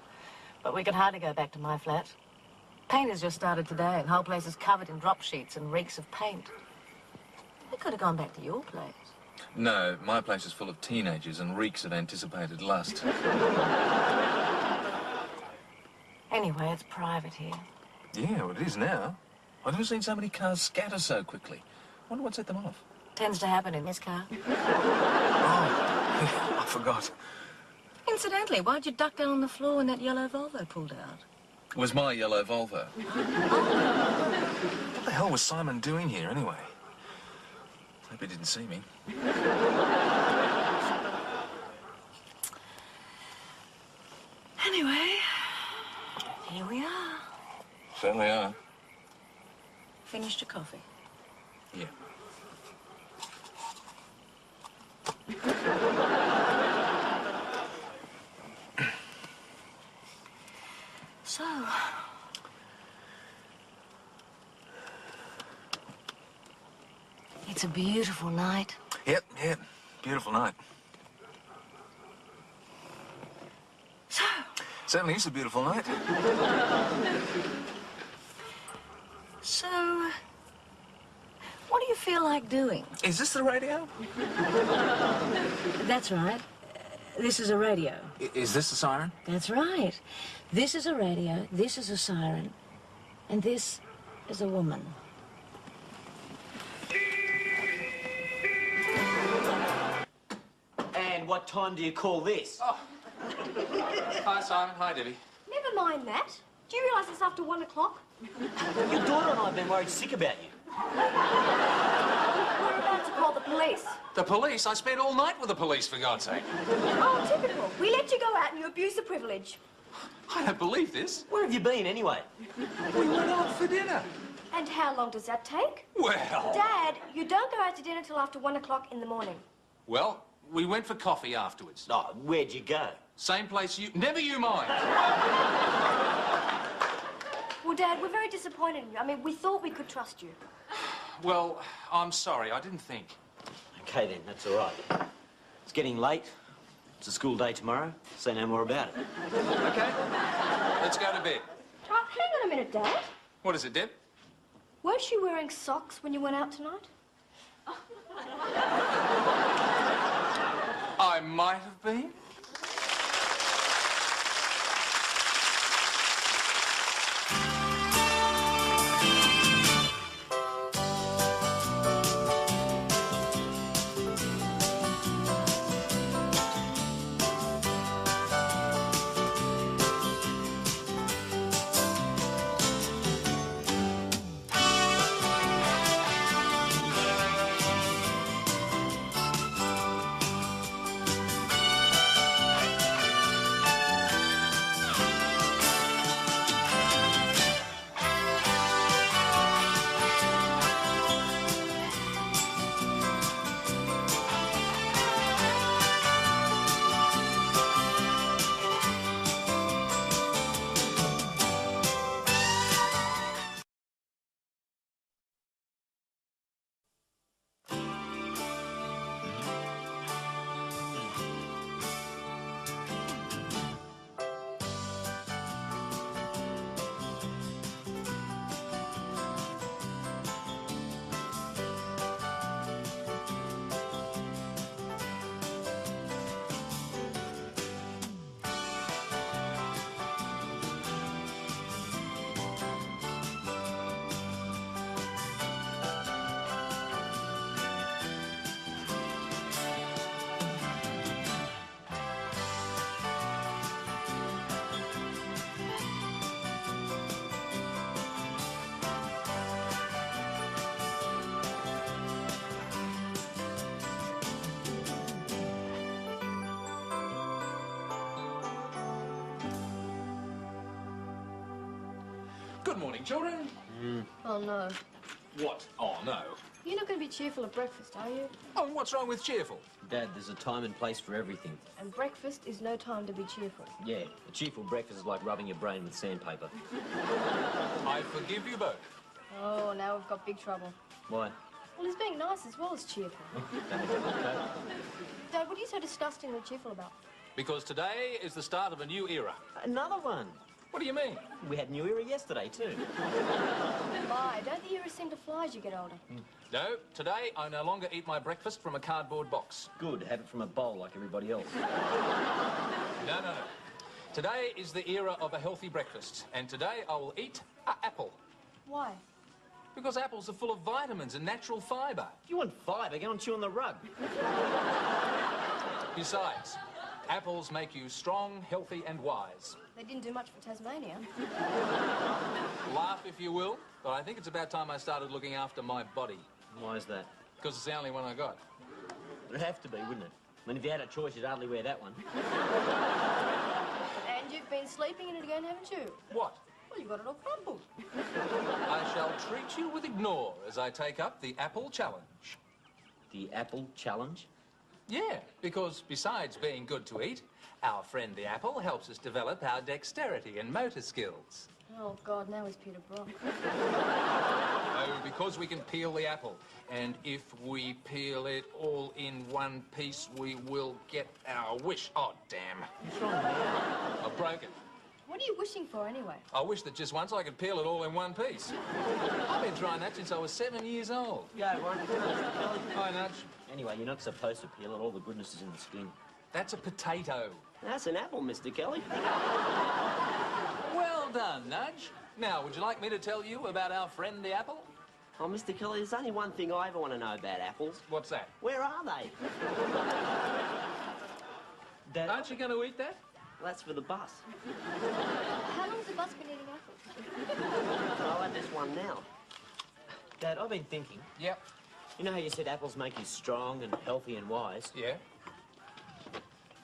H: but we can hardly go back to my flat. Paint has just started today, and the whole place is covered in drop sheets and reeks of paint. We could have gone back to your place.
G: No, my place is full of teenagers and reeks of anticipated lust.
H: Anyway, it's private here.
G: Yeah, well, it is now. I've never seen so many cars scatter so quickly. Wonder what set them off.
H: Tends to happen in this car.
G: Oh, I forgot.
H: Incidentally, why'd you duck down on the floor when that yellow Volvo pulled out?
G: It was my yellow Volvo. What the hell was Simon doing here, anyway? Hope he didn't see me.
H: Anyway, here we are.
G: Certainly are.
H: Finished your coffee.
G: Yeah.
H: So, it's a beautiful night.
G: Yep, beautiful night.
H: So,
G: Certainly is a beautiful night.
H: so, what do you feel like doing?
G: Is this the radio?
H: That's right. This is a radio.
A: Is this the siren?
H: That's right. This is a radio, this is a siren, and this is a woman.
F: And what time do you call this?
A: Oh. Hi, Simon. Hi, Debbie.
B: Never mind that. Do you realise it's after 1 o'clock?
F: Your daughter and I have been worried sick about you.
B: We're about to call the police.
A: The police? I spent all night with the police, for God's sake.
B: Oh, typical. We let you go out and you abuse the privilege.
A: I don't believe this.
F: Where have you been, anyway?
A: We went out for dinner.
B: And how long does that take?
A: Well...
B: Dad, you don't go out to dinner till after 1 o'clock in the morning.
A: Well, we went for coffee afterwards.
F: Oh, where'd you go?
A: Same place you... Never you mind.
B: Well, Dad, we're very disappointed in you. I mean, we thought we could trust you.
A: Well, I'm sorry. I didn't think.
F: Okay, then, that's all right. It's getting late. It's a school day tomorrow. Say no more about it.
A: Okay? Let's go to bed.
B: Oh, hang on a minute, Dad.
A: What is it, Deb?
B: Weren't you wearing socks when you went out tonight?
A: I might have been. Good morning, children.
B: Oh, no.
A: What? Oh, no.
B: You're not going to be cheerful at breakfast, are you?
A: Oh, and what's wrong with cheerful?
F: Dad, there's a time and place for everything.
B: And breakfast is no time to be cheerful.
F: Yeah, a cheerful breakfast is like rubbing your brain with sandpaper.
A: I forgive you both.
B: Oh, now we've got big trouble.
F: Why?
B: Well, he's being nice as well as cheerful. Dad, what are you so disgustingly cheerful about?
A: Because today is the start of a new era.
F: Another one.
A: What do you mean?
F: We had New Era yesterday, too.
B: Why? Don't the eras seem to fly as you get older?
A: No, today I no longer eat my breakfast from a cardboard box.
F: Good, have it from a bowl like everybody else.
A: No, no, no. Today is the era of a healthy breakfast, and today I will eat an apple.
B: Why?
A: Because apples are full of vitamins and natural fibre.
F: If you want fibre, go and chew on the rug.
A: Besides, apples make you strong, healthy and wise.
B: They didn't do much for Tasmania.
A: Laugh if you will, but I think it's about time I started looking after my body.
F: Why is that?
A: Because it's the only one I got.
F: It'd have to be, wouldn't it? I mean, if you had a choice, you'd hardly wear that one.
B: And you've been sleeping in it again, haven't you?
A: What?
B: Well, you got it all crumpled.
A: I shall treat you with ignore as I take up the apple challenge.
F: The apple challenge?
A: Yeah, because besides being good to eat, our friend the apple helps us develop our dexterity and motor skills.
B: Oh, God, now he's Peter Brock.
A: Oh, because we can peel the apple. And if we peel it all in one piece, we will get our wish. Oh, damn.
F: What's wrong with that?
A: I broke it.
B: What are you wishing for, anyway?
A: I wish that just once I could peel it all in one piece. I've been trying that since I was 7 years old.
F: Go, one. Mr. Kelly.
A: Hi, Nudge.
F: Anyway, you're not supposed to peel it. All the goodness is in the skin.
A: That's a potato.
E: That's an apple, Mr. Kelly.
A: Well done, Nudge. Now, would you like me to tell you about our friend the apple?
E: Oh, Mr. Kelly, there's only one thing I ever want to know about apples.
A: What's that?
E: Where are they?
F: Dad,
A: Aren't you going to eat that?
E: That's for the bus.
B: How long's the bus been eating apples?
E: I'll have this one now.
F: Dad, I've been thinking.
A: Yep.
F: You know how you said apples make you strong and healthy and wise?
A: Yeah?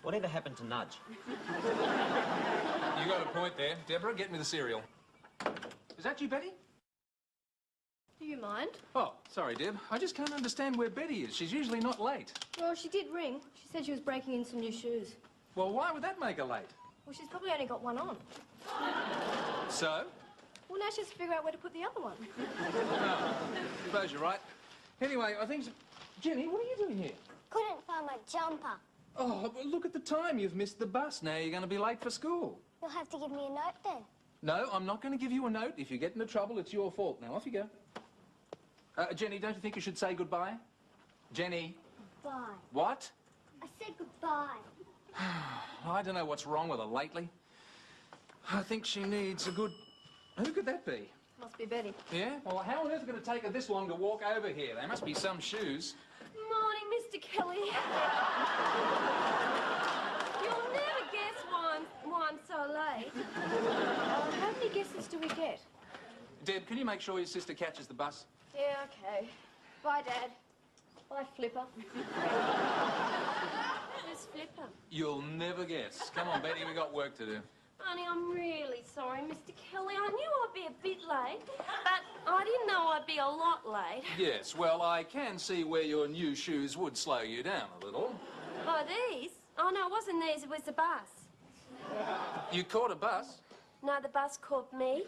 F: Whatever happened to Nudge?
A: You got a point there. Deborah, get me the cereal. Is that you, Betty?
B: Do you mind?
A: Oh, sorry, Deb. I just can't understand where Betty is. She's usually not late.
B: Well, she did ring. She said she was breaking in some new shoes.
A: Well, why would that make her late?
B: Well, she's probably only got one on.
A: So?
B: Well, now she has to figure out where to put the other one.
A: Oh, suppose you're right. Anyway, I think... Jenny, what are you doing here?
I: Couldn't find my jumper.
A: Oh, but look at the time. You've missed the bus. Now you're going to be late for school.
I: You'll have to give me a note then.
A: No, I'm not going to give you a note. If you get into trouble, it's your fault. Now, off you go. Jenny, don't you think you should say goodbye? Jenny.
I: Bye.
A: What?
I: I said goodbye.
A: I don't know what's wrong with her lately. I think she needs a good... Who could that be?
B: Must be Betty.
A: Yeah? Well, how on earth is it going to take her this long to walk over here? There must be some shoes.
D: Morning, Mr. Kelly. You'll never guess why I'm so late.
B: How many guesses do we get?
A: Deb, can you make sure your sister catches the bus?
B: Yeah, okay. Bye, Dad. Bye, Flipper.
D: Who's Flipper?
A: You'll never guess. Come on, Betty, we got work to do.
D: Honey, I'm really sorry, Mr. Kelly. I knew I'd be a bit late, but I didn't know I'd be a lot late.
A: Yes, well, I can see where your new shoes would slow you down a little.
D: Oh, these? Oh, no, it wasn't these. It was the bus.
A: You caught a bus?
D: No, the bus caught me.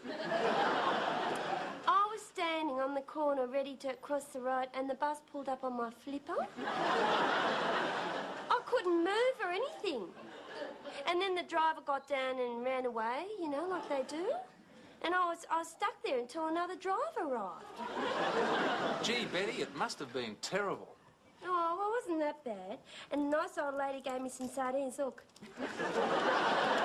D: I was standing on the corner ready to cross the road and the bus pulled up on my flipper. I couldn't move or anything. And then the driver got down and ran away, you know, like they do. And I was stuck there until another driver arrived.
A: Gee, Betty, it must have been terrible.
D: Oh, well, it wasn't that bad. And the nice old lady gave me some sardines. Look.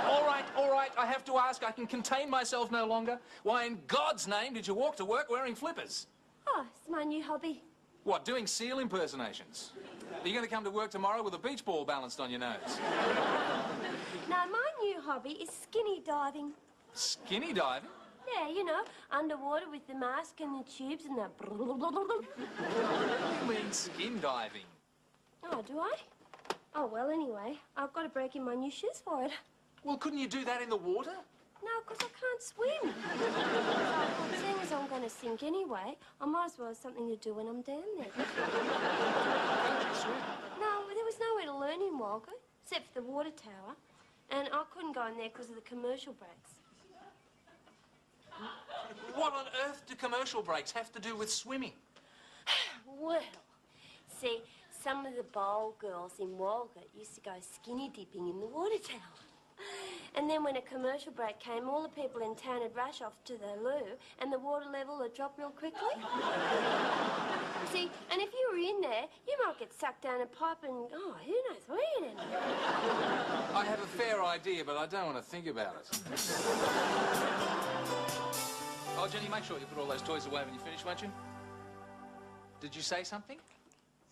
A: All right, I have to ask. I can contain myself no longer. Why in God's name did you walk to work wearing flippers?
D: Oh, it's my new hobby.
A: What, doing seal impersonations? Are you going to come to work tomorrow with a beach ball balanced on your nose?
D: No, my new hobby is skinny diving.
A: Skinny diving?
D: Yeah, you know, underwater with the mask and the tubes and the...
A: You mean skin diving?
D: Oh, do I? Oh, well, anyway, I've got to break in my new shoes for it.
A: Well, couldn't you do that in the water?
D: No, because I can't swim. So I thought, seeing as I'm going to sink anyway, I might as well have something to do when I'm down there. No, there was nowhere to learn in Walgett, except for the water tower. And I couldn't go in there because of the commercial breaks.
A: What on earth do commercial breaks have to do with swimming?
D: Well, see, some of the bowl girls in Walgett used to go skinny dipping in the water tower. And then when a commercial break came, all the people in town would rush off to the loo and the water level would drop real quickly. See, and if you were in there, you might get sucked down a pipe and, oh, who knows where you'd end up.
A: I have a fair idea, but I don't want to think about it. Oh, Jenny, make sure you put all those toys away when you finish, won't you? Did you say something?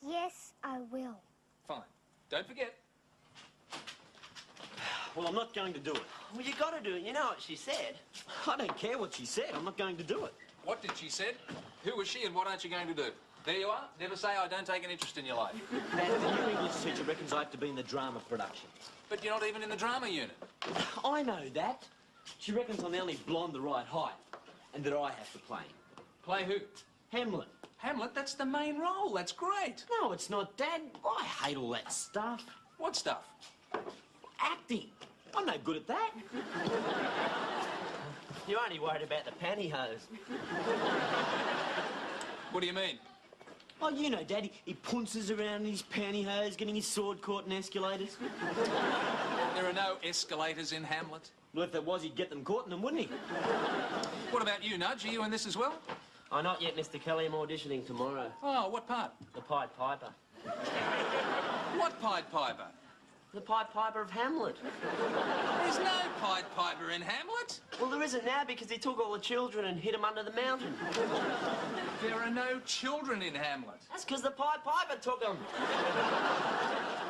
I: Yes, I will.
A: Fine. Don't forget.
F: Well, I'm not going to do it.
E: Well, you got to do it. You know what she said.
F: I don't care what she said. I'm not going to do it.
A: What did she said? Who was she and what aren't you going to do? There you are. Never say I don't take an interest in your life.
F: Dad, the new English teacher reckons I have to be in the drama production.
A: But you're not even in the drama unit.
F: I know that. She reckons I'm the only blonde the right height and that I have to play him.
A: Play who?
F: Hamlet.
A: Hamlet, that's the main role. That's great.
F: No, it's not, Dad. I hate all that stuff.
A: What stuff?
F: Acting. I'm no good at that.
E: You're only worried about the pantyhose.
A: What do you mean?
F: Oh, you know, Daddy, he punces around in his pantyhose, getting his sword caught in escalators.
A: There are no escalators in Hamlet.
F: Well, if there was, he'd get them caught in them, wouldn't he?
A: What about you, Nudge? Are you in this as well?
E: Oh, not yet, Mr. Kelly. I'm auditioning tomorrow.
A: Oh, what part?
E: The Pied Piper.
A: What Pied Piper?
E: The Pied Piper of Hamlet.
A: There's no Pied Piper in Hamlet.
E: Well, there isn't now because he took all the children and hid them under the mountain.
A: There are no children in Hamlet.
E: That's because the Pied Piper took them.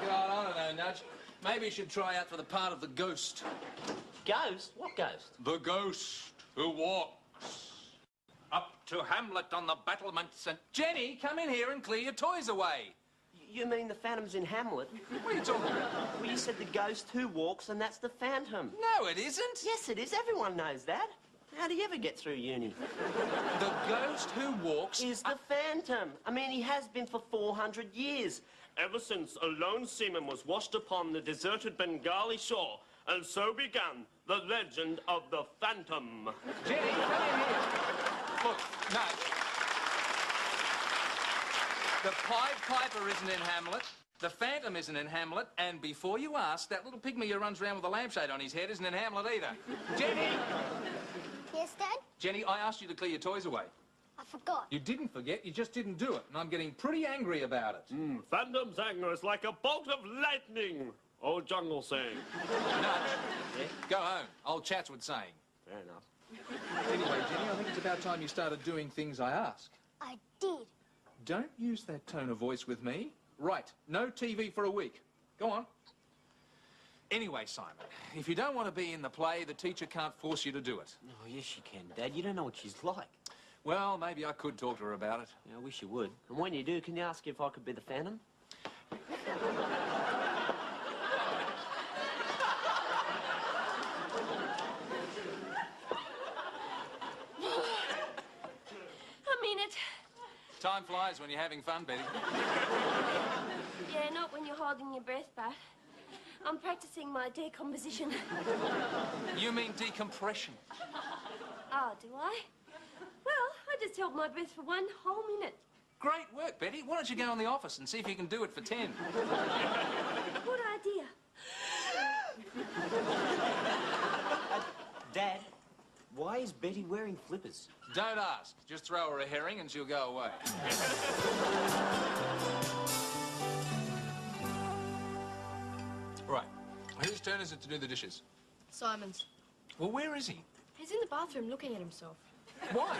A: God, I don't know, Nudge. Maybe you should try out for the part of the ghost.
E: Ghost? What ghost?
A: The ghost who walks up to Hamlet on the battlements and... Jenny, come in here and clear your toys away.
E: You mean the Phantom's in Hamlet?
A: What are you talking about?
E: Well, you said the ghost who walks, and that's the Phantom.
A: No, it isn't.
E: Yes, it is. Everyone knows that. How do you ever get through uni?
A: The ghost who walks...
E: Is the Phantom. I mean, he has been for 400 years.
J: Ever since a lone seaman was washed upon the deserted Bengali shore, and so began the legend of the Phantom.
A: Jenny, come in here. Look, no. The Pied Piper isn't in Hamlet. The Phantom isn't in Hamlet. And before you ask, that little pygmy who runs around with a lampshade on his head isn't in Hamlet either. Jenny!
I: Yes, Dad?
A: Jenny, I asked you to clear your toys away.
I: I forgot.
A: You didn't forget, you just didn't do it. And I'm getting pretty angry about it.
J: Phantom's anger is like a bolt of lightning. Old jungle saying.
A: Nudge. Yeah? Go home. Old Chatswood saying.
E: Fair enough.
A: Anyway, Jenny, I think it's about time you started doing things I ask.
I: I did.
A: Don't use that tone of voice with me. Right, no TV for a week. Go on. Anyway, Simon, if you don't want to be in the play, the teacher can't force you to do it.
F: Oh, yes, you can, Dad. You don't know what she's like.
A: Well, maybe I could talk to her about it.
F: Yeah, I wish you would.
E: And when you do, can you ask if I could be the Phantom?
D: I mean it.
A: Time flies when you're having fun, Betty.
D: Yeah, not when you're holding your breath, but I'm practicing my decomposition.
A: You mean decompression?
D: Oh, do I? Well, I just held my breath for 1 whole minute.
A: Great work, Betty. Why don't you go in the office and see if you can do it for 10?
D: Good idea.
F: Dad, why is Betty wearing flippers?
A: Don't ask. Just throw her a herring and she'll go away. Right. Whose turn is it to do the dishes?
B: Simon's.
A: Well, where is he?
B: He's in the bathroom looking at himself.
A: Why?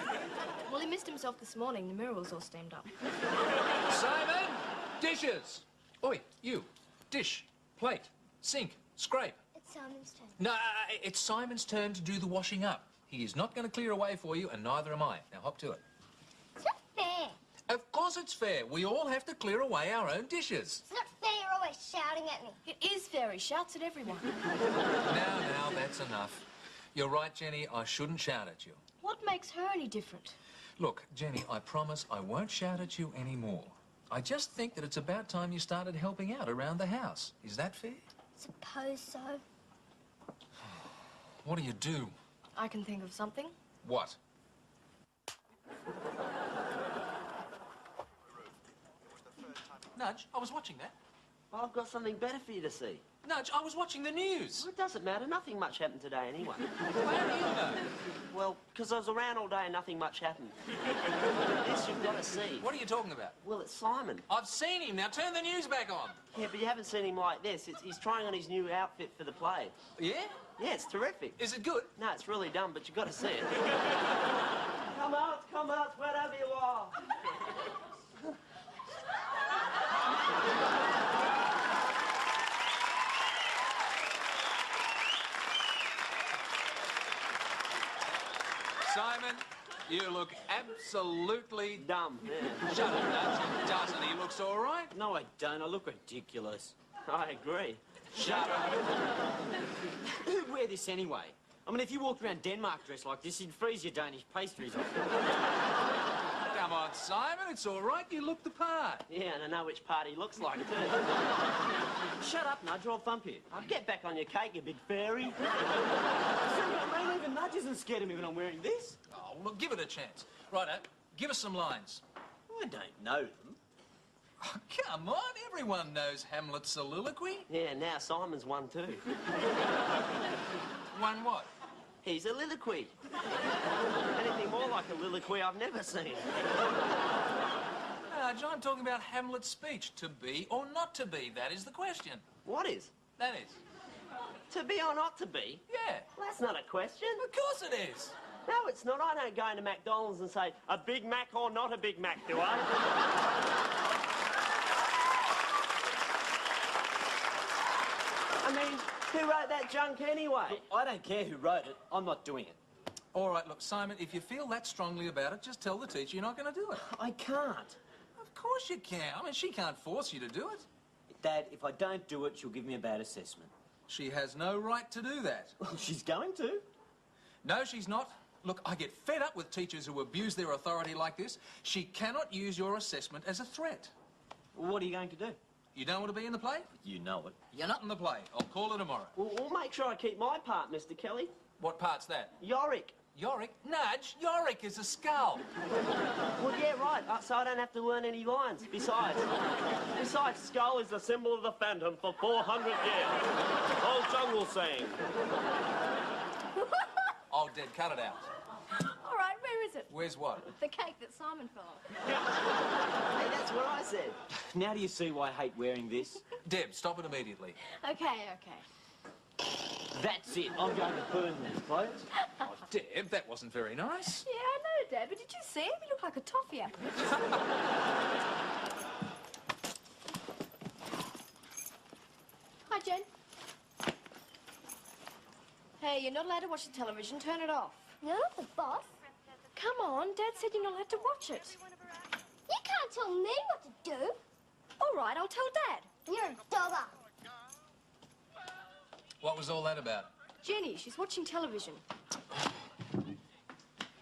B: Well, he missed himself this morning. The mirror was all steamed up.
A: Simon! Dishes! Oi, you. Dish, plate, sink, scrape.
I: It's Simon's turn.
A: No, it's Simon's turn to do the washing up. He is not going to clear away for you, and neither am I. Now, hop to it.
I: It's not fair.
A: Of course it's fair. We all have to clear away our own dishes.
I: It's not fair. You're always shouting at me.
B: It is fair. He shouts at everyone.
A: Now, that's enough. You're right, Jenny. I shouldn't shout at you.
B: What makes her any different?
A: Look, Jenny, I promise I won't shout at you anymore. I just think that it's about time you started helping out around the house. Is that fair?
I: Suppose so.
A: What do you do?
B: I can think of something.
A: What? Nudge, I was watching that.
E: Well, I've got something better for you to see.
A: Nudge, I was watching the news.
E: Well, it doesn't matter. Nothing much happened today anyway.
A: How do you know?
E: Well, because I was around all day and nothing much happened. This you've got to see.
A: What are you talking about?
E: Well, it's Simon.
A: I've seen him. Now turn the news back on.
E: Yeah, but you haven't seen him like this. He's trying on his new outfit for the play.
A: Yeah?
E: Yeah, it's terrific.
A: Is it good?
E: No, it's really dumb, but you've got to see it. come out, wherever you are.
A: Simon, you look absolutely...
E: Dumb, yeah.
A: Shut up, Nudge. He doesn't. He looks all right.
F: No, I don't. I look ridiculous.
E: I agree.
A: Shut up.
F: Who'd wear this anyway? I mean, if you walked around Denmark dressed like this, you'd freeze your Danish pastries off.
A: Come on, Simon. It's all right. You look the part.
E: Yeah, and I know which part he looks like, too.
F: Shut up, Nudge, or I'll thump you.
E: I'll get back on your cake, you big fairy.
F: Mate, even Nudge isn't scared of me when I'm wearing this.
A: Oh, look, give it a chance. Righto. Give us some lines.
F: I don't know them.
A: Oh, come on. Everyone knows Hamlet's soliloquy.
E: Yeah, now Simon's one, too.
A: One what?
E: He's a liloquy. Anything more like a liloquy I've never seen.
A: Nudge, I'm talking about Hamlet's speech. To be or not to be, that is the question.
E: What is?
A: That is.
E: To be or not to be?
A: Yeah.
E: Well, that's not a question.
A: Of course it is.
E: No, it's not. I don't go into McDonald's and say, a Big Mac or not a Big Mac, do I? I mean, who wrote that junk anyway?
F: Look, I don't care who wrote it. I'm not doing it.
A: All right, look, Simon, if you feel that strongly about it, just tell the teacher you're not going to do it.
F: I can't.
A: Of course you can. I mean, she can't force you to do it.
F: Dad, if I don't do it, she'll give me a bad assessment.
A: She has no right to do that.
F: Well, she's going to.
A: No, she's not. Look, I get fed up with teachers who abuse their authority like this. She cannot use your assessment as a threat.
F: Well, what are you going to do?
A: You don't want to be in the play?
F: You know it.
A: You're not in the play. I'll call her tomorrow.
E: Well, we'll make sure I keep my part, Mr. Kelly.
A: What part's that?
E: Yorick.
A: Yorick? Nudge, Yorick is a skull.
E: Well, yeah, right. So I don't have to learn any lines. Besides,
J: Skull is the symbol of the Phantom for 400 years. Old jungle saying.
A: Oh, Dad, cut it out.
B: All right, where is it?
A: Where's what?
B: The cake that Simon fell off.
E: hey, that's what I said.
F: Now do you see why I hate wearing this?
A: Deb, stop it immediately.
B: Okay, okay.
F: That's it. I'm going to burn these clothes.
A: Oh, Deb, that wasn't very nice.
B: Yeah, I know, Dad, but did you see him? He looked like a toffee apple. Hi, Jen. Hey, you're not allowed to watch the television. Turn it off.
I: You're not the boss.
B: Come on, Dad said you're not allowed to watch it.
I: You can't tell me what to do.
B: All right, I'll tell Dad.
I: You're a dogger.
A: What was all that about?
B: Jenny, she's watching television.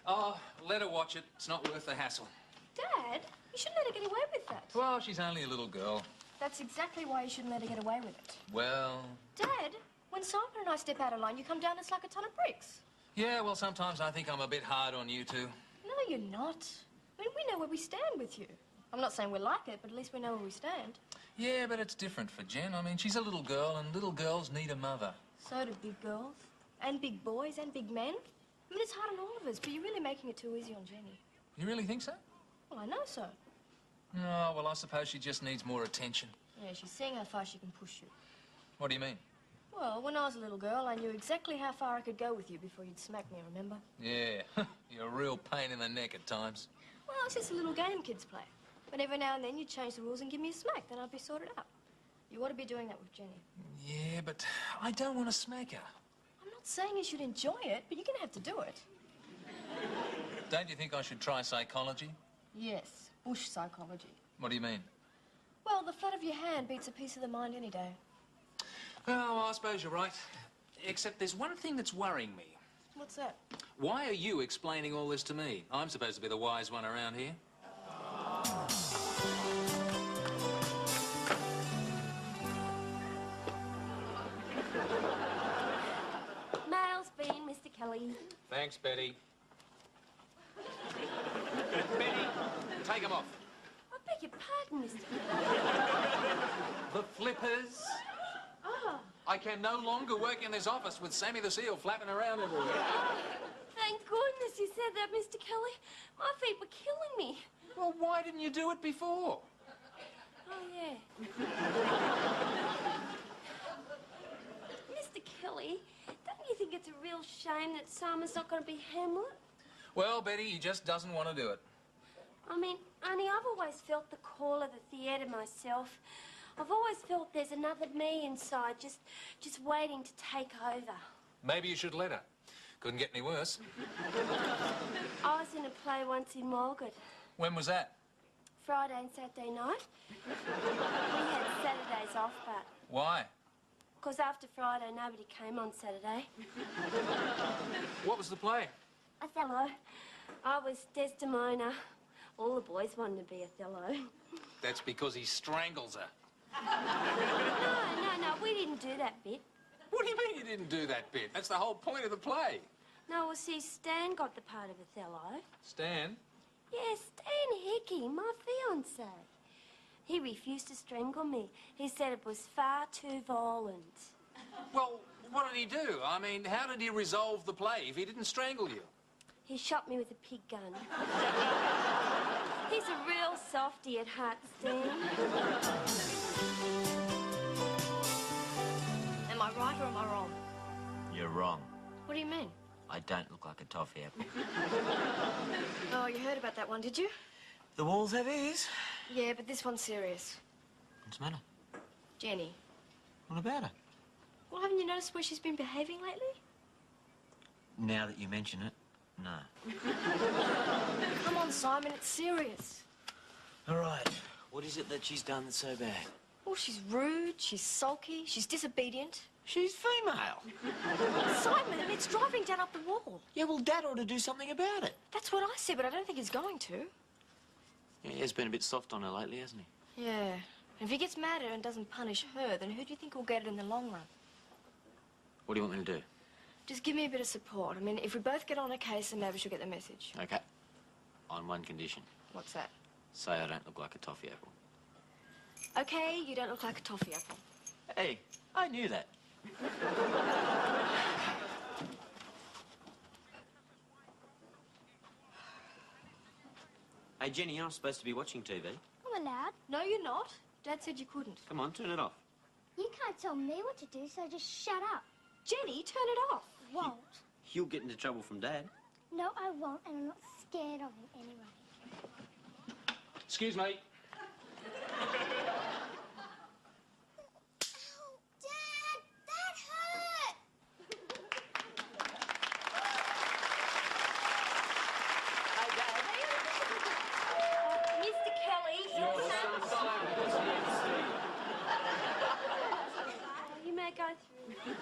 A: Oh, let her watch it. It's not worth the hassle.
B: Dad, you shouldn't let her get away with that.
A: Well, she's only a little girl.
B: That's exactly why you shouldn't let her get away with it.
A: Well...
B: Dad, when Simon and I step out of line, you come down, it's like a ton of bricks.
A: Yeah, well, sometimes I think I'm a bit hard on you two.
B: No, you're not. I mean, we know where we stand with you. I'm not saying we like it, but at least we know where we stand.
A: Yeah, but it's different for Jen. I mean, she's a little girl, and little girls need a mother.
B: So do big girls. And big boys and big men. I mean, it's hard on all of us, but you're really making it too easy on Jenny.
A: You really think so?
B: Well, I know so.
A: Oh, well, I suppose she just needs more attention.
B: Yeah, she's seeing how far she can push you.
A: What do you mean?
B: Well, when I was a little girl, I knew exactly how far I could go with you before you'd smack me, remember?
A: Yeah, you're a real pain in the neck at times.
B: Well, it's just a little game kids play. But every now and then you'd change the rules and give me a smack, then I'd be sorted out. You ought to be doing that with Jenny.
A: Yeah, but I don't want to smack her.
B: I'm not saying you should enjoy it, but you're going to have to do it.
A: Don't you think I should try psychology?
B: Yes, bush psychology.
A: What do you mean?
B: Well, the flat of your hand beats a piece of the mind any day.
A: Oh, well, I suppose you're right. Except there's one thing that's worrying me.
H: What's that?
A: Why are you explaining all this to me? I'm supposed to be the wise one around here.
D: Mail's been, Mr. Kelly.
A: Thanks, Betty. Betty, take them off.
D: I beg your pardon, Mr. Kelly.
A: The flippers.
D: Oh,
A: I can no longer work in this office with Sammy the Seal flapping around everywhere.
D: thank goodness you said that, Mr. Kelly. My feet were killing me.
A: Well, why didn't you do it before?
D: Oh, yeah. Mr. Kelly, don't you think it's a real shame that Simon's not going to be Hamlet?
A: Well, Betty, he just doesn't want to do it.
D: I mean, only I've always felt the call of the theatre myself. I've always felt there's another me inside, just waiting to take over.
A: Maybe you should let her. Couldn't get any worse.
D: I was in a play once in Walgett,
A: When was that?
D: Friday and Saturday night. We had Saturdays off, but...
A: Why?
D: Because after Friday, nobody came on Saturday.
A: What was the play?
D: Othello. I was Desdemona. All the boys wanted to be Othello.
A: That's because he strangles her.
D: No, we didn't do that bit.
A: What do you mean you didn't do that bit? That's the whole point of the play.
D: No, well, see, Stan got the part of Othello.
A: Stan?
D: Yeah, Stan Hickey, my fiancé. He refused to strangle me. He said it was far too violent.
A: Well, what did he do? I mean, how did he resolve the play if he didn't strangle you?
D: He shot me with a pig gun. He's a real softy at heart, Stan.
B: Am I right or am I wrong?
F: You're wrong.
B: What do you mean?
F: I don't look like a toffee apple.
B: Oh, you heard about that one, did you?
F: The walls have ears.
B: Yeah, but this one's serious.
F: What's the matter?
B: Jenny.
F: What about her?
B: Well, haven't you noticed where she's been behaving lately?
F: Now that you mention it, no.
B: Come on, Simon, it's serious.
F: All right. What is it that she's done that's so bad?
B: Well, she's rude, she's sulky, she's disobedient.
F: She's female.
B: Simon, it's driving Dad up the wall.
F: Yeah, well, Dad ought to do something about it.
B: That's what I said, but I don't think he's going to.
F: Yeah, he has been a bit soft on her lately, hasn't he?
B: Yeah. And if he gets mad at her and doesn't punish her, then who do you think will get it in the long run?
F: What do you want me to do?
B: Just give me a bit of support. I mean, if we both get on a case, then maybe she'll get the message.
F: Okay. On one condition.
B: What's that?
F: Say I don't look like a toffee apple.
B: Okay, you don't look like a toffee apple.
F: Hey, I knew that. Hey, Jenny, you're not supposed to be watching TV.
I: I'm allowed.
B: No, you're not. Dad said you couldn't.
F: Come on, turn it off.
I: You can't tell me what to do, so just shut up.
B: Jenny, turn it off.
I: Won't.
F: You'll get into trouble from Dad.
I: No, I won't, and I'm not scared of him anyway.
A: Excuse me.
I: Ow, Dad! That hurt!
D: Mr. Kelly, you may go through.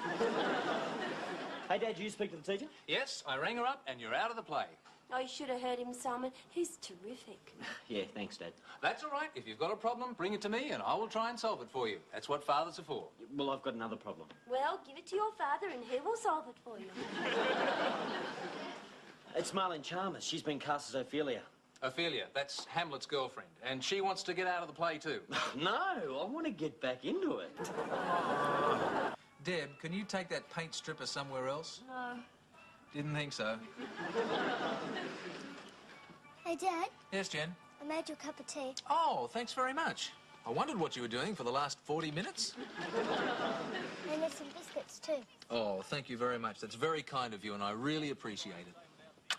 C: Hey, Dad, do you speak to the teacher?
A: Yes, I rang her up and you're out of the play.
D: Oh, you should have heard him, Simon. He's terrific.
C: Yeah, thanks, Dad.
A: That's all right. If you've got a problem, bring it to me and I will try and solve it for you. That's what fathers are for.
C: Well, I've got another problem.
D: Well, give it to your father and he will solve it for you.
C: It's Marlene Chalmers. She's been cast as Ophelia.
A: Ophelia, that's Hamlet's girlfriend. And she wants to get out of the play too.
C: No, I want to get back into it.
G: Deb, can you take that paint stripper somewhere else?
B: No.
G: Didn't think so.
I: Hey, Dad,
G: Yes, Jen?
I: I made you a cup of tea.
G: Oh, thanks very much. I wondered what you were doing for the last 40 minutes.
I: And there's some biscuits, too.
G: Oh, thank you very much. That's very kind of you, and I really appreciate it.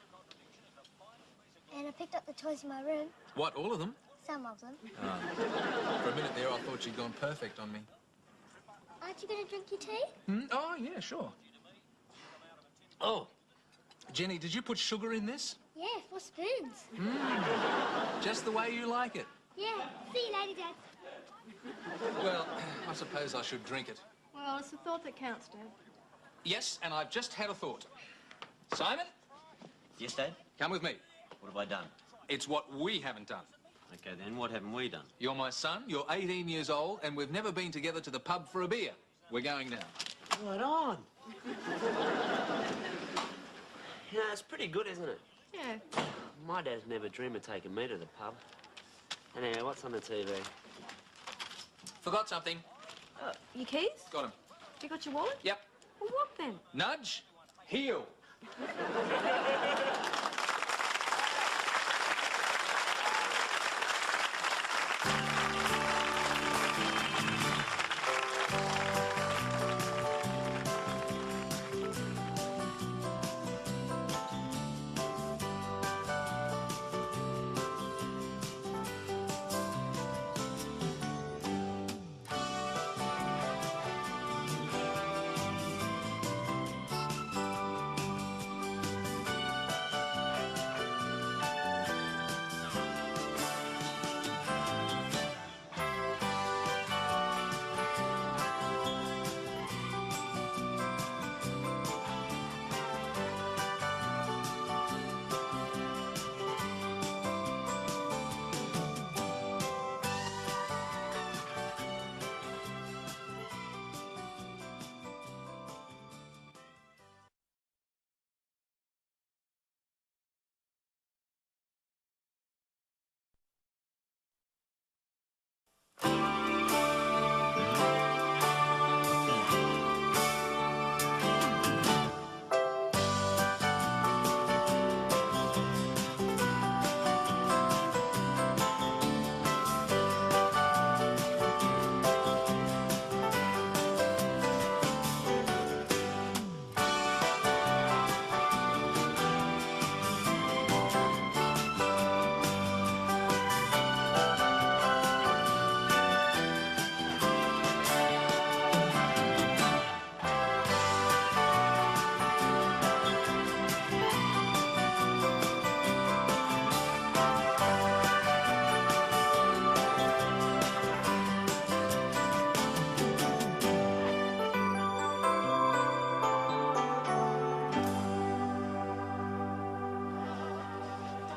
I: And I picked up the toys in my room.
G: What, all of them?
I: Some of them.
G: For a minute there, I thought you'd gone perfect on me.
I: Aren't you going to drink your tea?
G: Hmm? Oh, yeah, sure. Oh, Jenny, did you put sugar in this?
I: Yes, for spoons.
G: Just the way you like it.
I: Yeah. See you later, Dad.
G: Well, I suppose I should drink it.
B: Well, it's the thought that counts, Dad.
A: Yes, and I've just had a thought. Simon,
F: Yes, Dad?
A: come with me.
F: What have I done?
A: It's what we haven't done.
F: Okay, then, what haven't we done?
A: You're my son, you're 18 years old, and we've never been together to the pub for a beer. We're going now.
E: Right on. Yeah, it's pretty good, isn't it?
B: Yeah.
E: My dad's never dreamed of taking me to the pub. Anyway, what's on the TV?
A: Forgot something.
B: Your keys?
A: Got him.
B: You got your wallet?
A: Yep.
B: Well, what then?
A: Nudge, heel.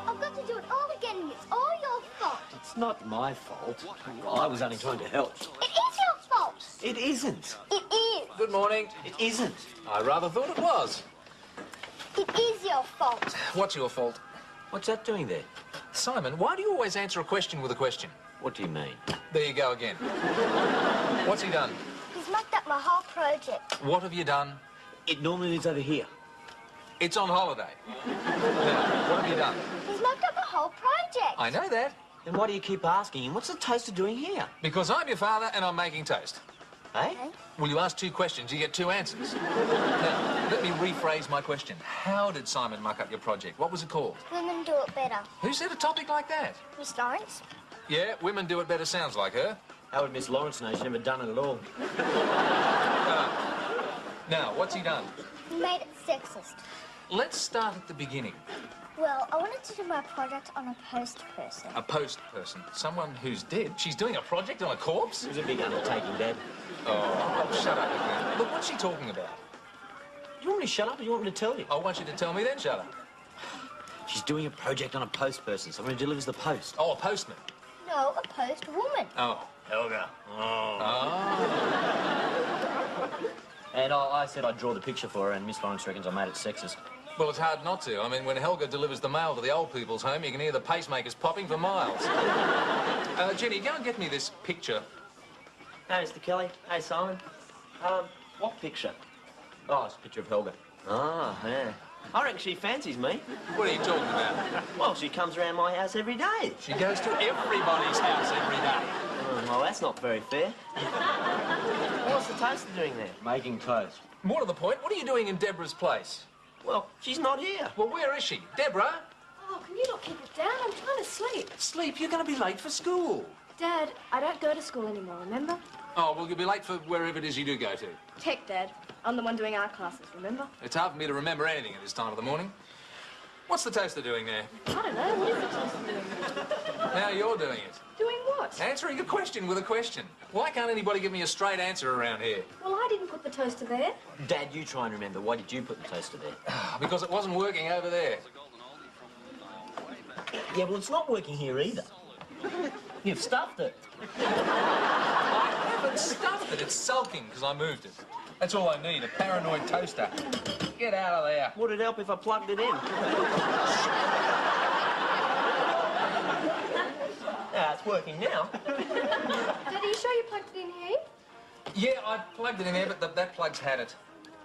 I: I've got to do it all again. It's all your fault.
F: It's not my fault. I was only trying to help.
I: It is your fault.
F: It isn't.
I: It is.
A: Good morning.
F: It isn't.
A: I rather thought it was.
I: It is your fault.
A: What's your fault?
F: What's that doing there?
A: Simon, why do you always answer a question with a question?
F: What do you mean?
A: There you go again. What's he done?
I: He's mucked up my whole project.
A: What have you done?
F: It normally lives over here.
A: It's on holiday. Now, what have you done?
I: He's mucked up my whole project.
A: I know that.
F: Then why do you keep asking him? What's the toaster doing here?
A: Because I'm your father and I'm making toast.
F: Eh?
A: Well, you ask two questions, you get two answers. Now, let me rephrase my question. How did Simon muck up your project? What was it called?
I: Women do it better.
A: Who said a topic like that?
I: Miss Lawrence?
A: Yeah, women do it better sounds like her.
F: How would Miss Lawrence know? She's never done it at all.
A: Now, what's he done?
I: He made it sexist.
A: Let's start at the beginning.
I: Well, I wanted to do my project on a post person.
A: A post person. Someone who's dead. She's doing a project on a corpse?
F: It was a big undertaking, Dad.
A: Oh, shut up again. Look, what's she talking about?
F: Do you want me to shut up or do you want me to tell you?
A: I want you to tell me then, shut up.
F: She's doing a project on a post person, someone who delivers the post.
A: Oh, a postman.
I: No, a post woman.
A: Oh.
F: Helga. Oh.
A: Oh.
F: And I said I'd draw the picture for her, and Miss Lawrence reckons I made it sexist.
A: Well, it's hard not to. I mean, when Helga delivers the mail to the old people's home, you can hear the pacemakers popping for miles. Jenny, go and get me this picture.
E: Hey, Mr. Kelly. Hey, Simon. What picture?
F: Oh, it's a picture of Helga.
E: Ah, yeah. I reckon she fancies me.
A: What are you talking about?
E: Well, she comes around my house every day.
A: She goes to everybody's house every day.
E: Well, that's not very fair. What's the toaster doing there?
F: Making toast.
A: More to the point, what are you doing in Deborah's place?
E: Well, she's not here.
A: Well, where is she? Deborah?
B: Oh, can you not keep it down? I'm trying to sleep.
A: Sleep, you're going to be late for school.
B: Dad, I don't go to school anymore, remember?
A: Oh, well, you'll be late for wherever it is you do go to.
B: Heck, Dad. I'm the one doing art classes, remember?
A: It's hard for me to remember anything at this time of the morning. What's the toaster doing there?
B: I don't know. What is the toaster doing?
A: Now you're doing it.
B: Doing what? what?
A: Answering a question with a question. Why can't anybody give me a straight answer around here?
B: Well, I didn't put the toaster there.
F: Dad, you try and remember. Why did you put the toaster there?
A: Because it wasn't working over there.
C: Yeah, well, it's not working here either. You've stuffed it.
A: I haven't stuffed it. It's sulking because I moved it. That's all I need, a paranoid toaster. Get out of there.
C: Would it help if I plugged it in? Ah, it's working now.
B: Dad, are you sure you plugged it in here?
A: Yeah, I plugged it in there, but that plug's had it.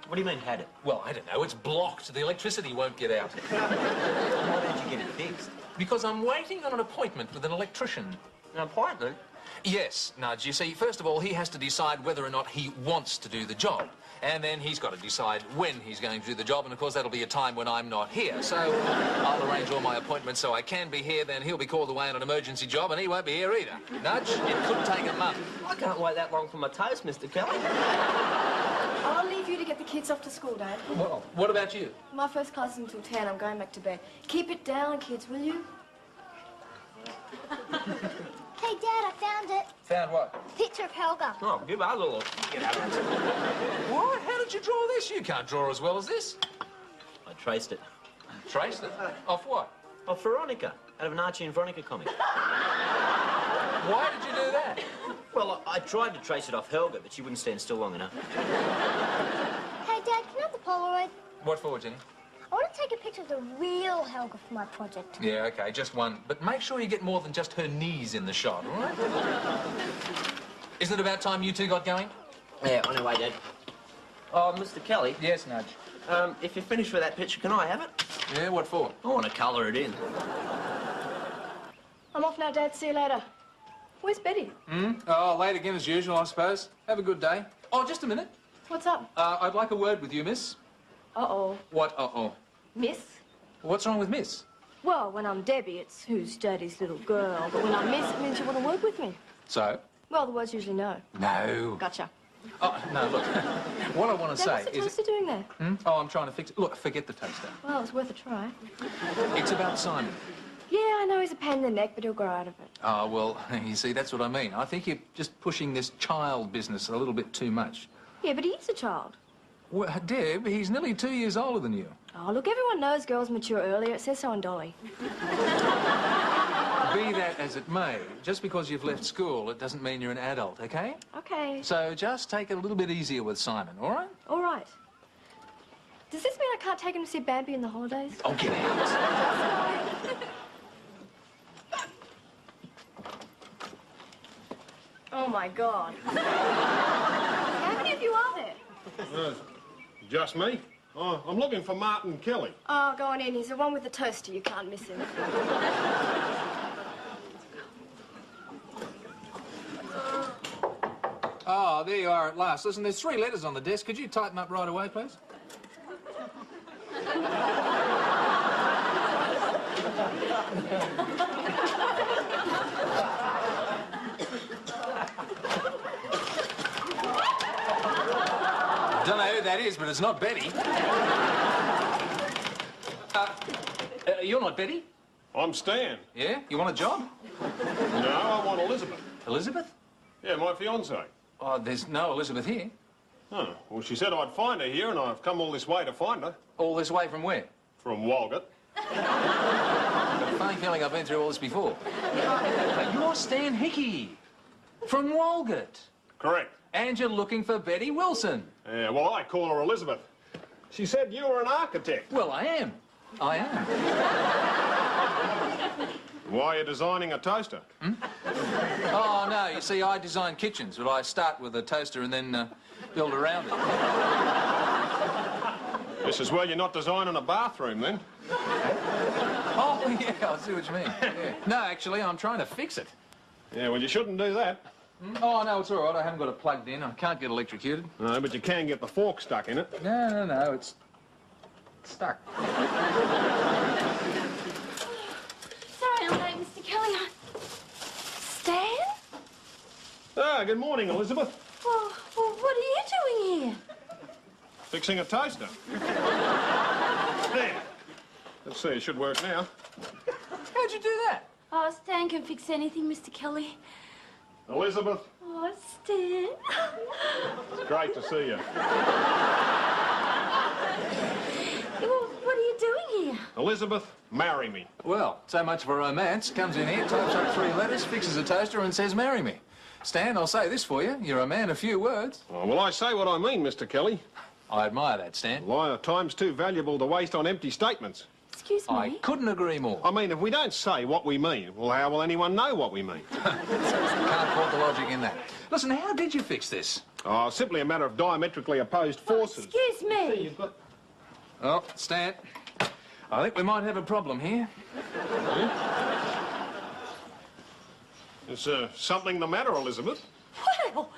C: What do you mean, had it?
A: Well, I don't know. It's blocked. The electricity won't get out.
C: Why don't you get it fixed?
A: Because I'm waiting on an appointment with an electrician.
C: An appointment?
A: Yes, Nudge. You see, first of all, he has to decide whether or not he wants to do the job. And then he's got to decide when he's going to do the job, and of course that'll be a time when I'm not here. So I'll arrange all my appointments so I can be here, then he'll be called away on an emergency job, and he won't be here either. Nudge, it could take a month.
C: I can't wait that long for my toast, Mr. Kelly.
B: I'll leave you to get the kids off to school, Dad.
A: Well, what about you?
B: My first class is until 10. I'm going back to bed. Keep it down, kids, will you?
I: Hey, Dad, I found it.
A: Found what?
I: Picture of Helga.
C: Oh, give us a little. Get out of it.
A: What? How did you draw this? You can't draw as well as this.
C: I traced it.
A: Traced it? Off what?
C: Of Veronica, out of an Archie and Veronica comic.
A: Why did you do that?
C: Well, I tried to trace it off Helga, but she wouldn't stand still long enough.
I: Hey, Dad, can I have the Polaroid?
A: What for, Jenny?
I: I want to take a picture of the real Helga for my project.
A: Yeah, okay, just one. But make sure you get more than just her knees in the shot, all right? Isn't it about time you two got going?
C: Yeah, on our way, Dad. Oh, Mr. Kelly.
A: Yes, Nudge.
C: If you're finished with that picture, can I have it?
A: Yeah, what for?
C: I want to colour it in.
B: I'm off now, Dad. See you later. Where's Betty?
A: Oh, late again as usual, I suppose. Have a good day. Oh, just a minute.
B: What's up?
A: I'd like a word with you, miss.
B: Uh-oh.
A: What, uh-oh?
B: Miss?
A: What's wrong with miss?
B: Well, when I'm Debbie, it's who's Daddy's little girl. But when I'm Miss, it means you want to work with me.
A: So?
B: Well, the word's usually no.
A: No.
B: Gotcha.
A: Oh, no, look. What I want to
B: Dad,
A: say
B: what's the
A: is...
B: toaster doing there?
A: Oh, I'm trying to fix it. Look, forget the toaster.
B: Well, it's worth a try.
A: It's about Simon.
B: Yeah, I know he's a pain in the neck, but he'll grow out of it.
A: Oh, well, you see, that's what I mean. I think you're just pushing this child business a little bit too much.
B: Yeah, but he is a child.
A: Well, Deb, he's nearly 2 years older than you.
B: Oh, look, everyone knows girls mature earlier. It says so on Dolly.
A: Be that as it may, just because you've left school, it doesn't mean you're an adult, okay?
B: Okay.
A: So just take it a little bit easier with Simon, all right?
B: All right. Does this mean I can't take him to see Bambi in the holidays?
A: Oh, get out.
B: Oh, my God. How many of you are there?
J: Just me? Oh, I'm looking for Martin Kelly.
B: Oh, go on in. He's the one with the toaster. You can't miss him.
A: Oh, there you are at last. Listen, there's 3 letters on the desk. Could you type them up right away, please? Don't know who that is, but it's not Betty. You're not Betty?
J: I'm Stan.
A: Yeah? You want a job?
J: No, I want Elizabeth.
A: Elizabeth?
J: Yeah, my fiancée.
A: Oh, there's no Elizabeth here.
J: Oh, well, she said I'd find her here, and I've come all this way to find her.
A: All this way from where?
J: From Walgett.
A: I've got a funny feeling I've been through all this before. You're Stan Hickey from Walgett.
J: Correct.
A: And you're looking for Betty Wilson.
J: Yeah, well, I call her Elizabeth. She said you were an architect.
A: Well, I am. I am.
J: Why are you designing a toaster?
A: Oh, no, you see, I design kitchens, but I start with a toaster and then build around it.
J: This is where you're not designing a bathroom, then.
A: Oh, yeah, I see what you mean. Yeah. No, actually, I'm trying to fix it.
J: Yeah, well, you shouldn't do that.
A: Oh, no, it's all right. I haven't got it plugged in. I can't get electrocuted.
J: No, but you can get the fork stuck in it.
A: No, it's stuck.
D: Sorry I'm late, Mr. Kelly. Stan?
J: Ah, good morning, Elizabeth.
D: Well, what are you doing here?
J: Fixing a toaster. There. Let's see, it should work now.
A: How'd you do that?
D: Oh, Stan can fix anything, Mr. Kelly.
J: Elizabeth,
D: Oh, Stan.
J: it's great to see you.
D: Well, what are you doing here?
J: Elizabeth, marry me.
A: Well, so much for romance. Comes in here, types up 3 letters, fixes a toaster and says, marry me. Stan, I'll say this for you. You're a man of few words.
J: Oh, well, I say what I mean, Mr. Kelly.
A: I admire that, Stan.
J: Why are times too valuable to waste on empty statements?
D: Excuse me.
A: I couldn't agree more.
J: I mean, if we don't say what we mean, well, how will anyone know what we mean?
A: Can't fault the logic in that. Listen, how did you fix this?
J: Oh, simply a matter of diametrically opposed forces.
D: Excuse me.
J: You've got...
A: Oh, Stan, I think we might have a problem here.
J: Is something the matter, Elizabeth?
D: Well,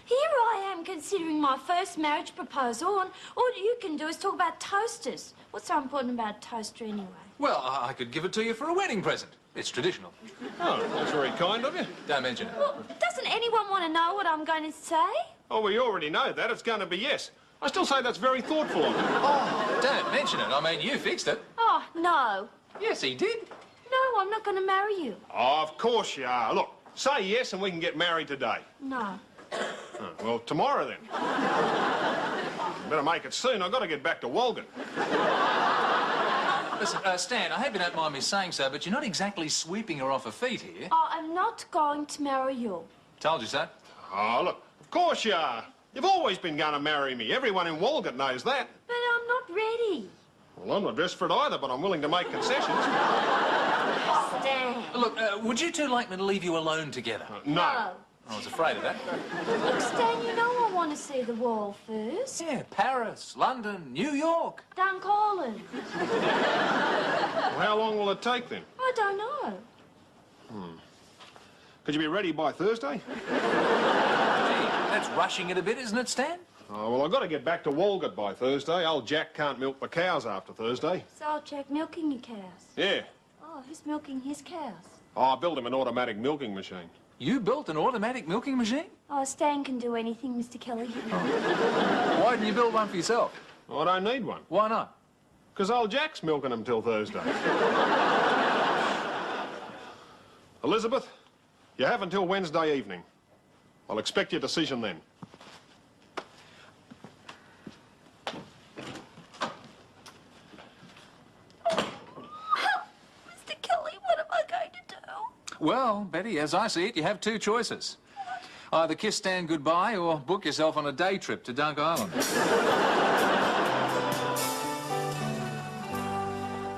D: here I am considering my first marriage proposal, and all you can do is talk about toasters. What's so important about a toaster anyway?
A: Well, I could give it to you for a wedding present. It's traditional.
J: Oh, that's very kind of you.
A: Don't mention it.
D: Well, doesn't anyone want to know what I'm going to say?
J: Oh, we already know that. It's going to be yes. I still say that's very thoughtful of you.
A: Oh, don't mention it. I mean, you fixed it.
D: Oh, no.
A: Yes, he did.
D: No, I'm not going to marry you.
J: Oh, of course you are. Look, say yes and we can get married today.
D: No.
J: Oh, well, tomorrow then. Better make it soon. I've got to get back to Walgett.
A: Listen, Stan, I hope you don't mind me saying so, but you're not exactly sweeping her off her feet here.
D: I'm not going to marry you.
A: Told you so.
J: Oh, look, of course you are. You've always been going to marry me. Everyone in Walgett knows that.
D: But I'm not ready.
J: Well, I'm not dressed for it either, but I'm willing to make concessions.
D: Stan.
A: Look, would you two like me to leave you alone together?
J: No.
A: I was afraid of that.
D: Look, Stan, you know I want to see the wall first.
A: Yeah, Paris, London, New York.
D: Dunk Island.
J: Well, how long will it take then?
D: I don't know.
J: Could you be ready by Thursday?
A: Gee, that's rushing it a bit, isn't it, Stan?
J: Oh, well, I've got to get back to Walgett by Thursday. Old Jack can't milk the cows after Thursday.
D: So Jack milking your cows.
J: Yeah.
D: Oh, who's milking his cows?
J: Oh, I built him an automatic milking machine.
A: You built an automatic milking machine?
D: Oh, Stan can do anything, Mr. Kelly.
A: Why didn't you build one for yourself?
J: I don't need one.
A: Why not?
J: Because old Jack's milking them till Thursday. Elizabeth, you have until Wednesday evening. I'll expect your decision then.
D: Mr. Kelly, what am I going to do?
A: Well, Betty, as I see it, you have 2 choices. Either kiss Stan goodbye or book yourself on a day trip to Dunk Island.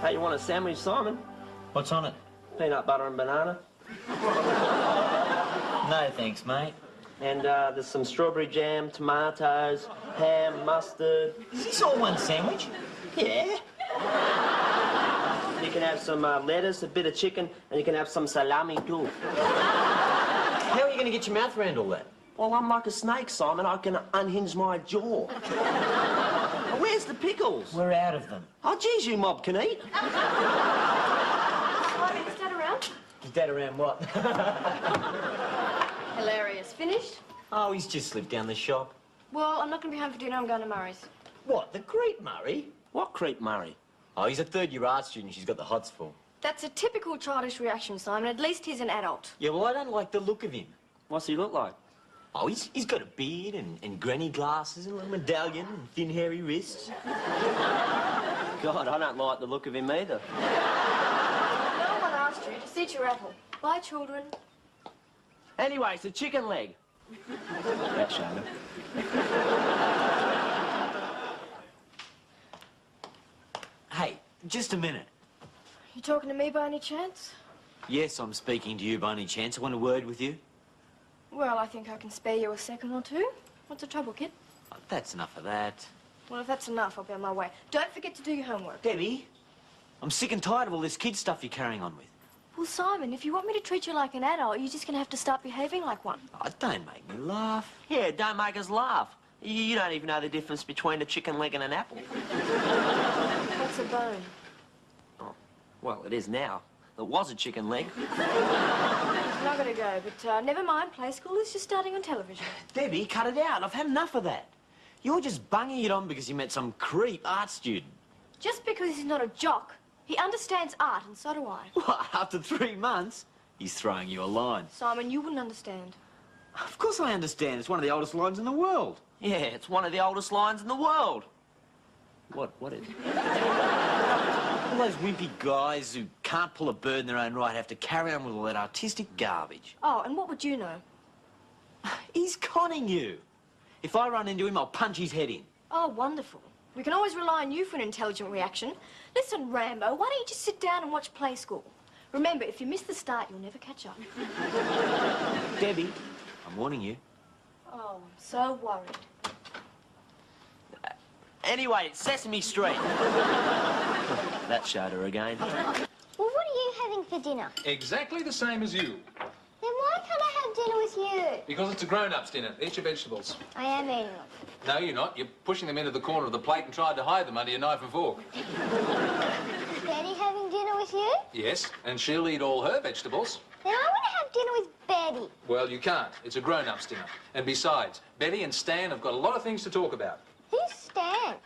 E: Hey, you want a sandwich, Simon?
C: What's on it?
E: Peanut butter and banana.
C: No, thanks, mate.
E: And there's some strawberry jam, tomatoes, ham, mustard.
C: Is this all one sandwich?
E: Yeah. You can have some lettuce, a bit of chicken, and you can have some salami too.
C: How are you going to get your mouth around all that?
E: Well, I'm like a snake, Simon. I can unhinge my jaw. Where's the pickles?
C: We're out of them.
E: Oh, geez, you mob can eat.
B: Simon, is Dad around?
C: Is Dad around what?
B: Hilarious. Finished?
C: Oh, he's just slipped down the shop.
B: Well, I'm not going to be home for dinner. I'm going to Murray's.
C: What, the Great Murray?
E: What creep, Murray?
C: Oh, he's a third-year art student. She's got the hots for.
B: That's a typical childish reaction, Simon. At least he's an adult.
C: Yeah, well, I don't like the look of him.
E: What's he look like?
C: Oh, he's got a beard and granny glasses and a medallion and thin, hairy wrists.
E: God, I don't like the look of him either.
B: No one asked you. Just eat your apple. Bye, children.
E: Anyway, it's a chicken leg. That's Shona.
C: Hey, just a minute.
B: You talking to me by any chance?
C: Yes, I'm speaking to you by any chance. I want a word with you.
B: Well, I think I can spare you a second or two. What's the trouble, kid?
C: Oh, that's enough of that.
B: Well, if that's enough, I'll be on my way. Don't forget to do your homework.
C: Debbie, I'm sick and tired of all this kid stuff you're carrying on with.
B: Well, Simon, if you want me to treat you like an adult, you're just going to have to start behaving like one.
C: Oh, don't make me laugh.
E: Yeah, don't make us laugh. You don't even know the difference between a chicken leg and an apple.
B: What's a bone?
E: Oh, well, it is now. It was a chicken leg.
B: I've got to go, but never mind. Play school is just starting on television.
C: Debbie, cut it out. I've had enough of that. You're just bunging it on because you met some creep art student.
B: Just because he's not a jock He understands art, and so do I.
F: What, after 3 months? He's throwing you a line.
B: Simon, you wouldn't understand.
F: Of course I understand. It's one of the oldest lines in the world.
C: Yeah, it's one of the oldest lines in the world. What is it?
F: All those wimpy guys who can't pull a bird in their own right have to carry on with all that artistic garbage.
B: Oh, and what would you know?
F: He's conning you. If I run into him, I'll punch his head in.
B: Oh, wonderful. We can always rely on you for an intelligent reaction. Listen, Rambo, why don't you just sit down and watch Play School? Remember, if you miss the start, you'll never catch up.
F: Debbie, I'm warning you.
B: Oh, I'm so worried.
C: Anyway, it's Sesame Street. That showed her again.
I: Well, what are you having for dinner?
A: Exactly the same as you.
I: Then why can't I have dinner with you?
A: Because it's a grown-up's dinner. Eat your vegetables.
I: I am eating them.
A: No, you're not. You're pushing them into the corner of the plate and tried to hide them under your knife and fork.
I: Is Betty having dinner with you?
A: Yes, and she'll eat all her vegetables.
I: Then I want to have dinner with Betty.
A: Well, you can't. It's a grown-up's dinner. And besides, Betty and Stan have got a lot of things to talk about.
I: Who's Stan?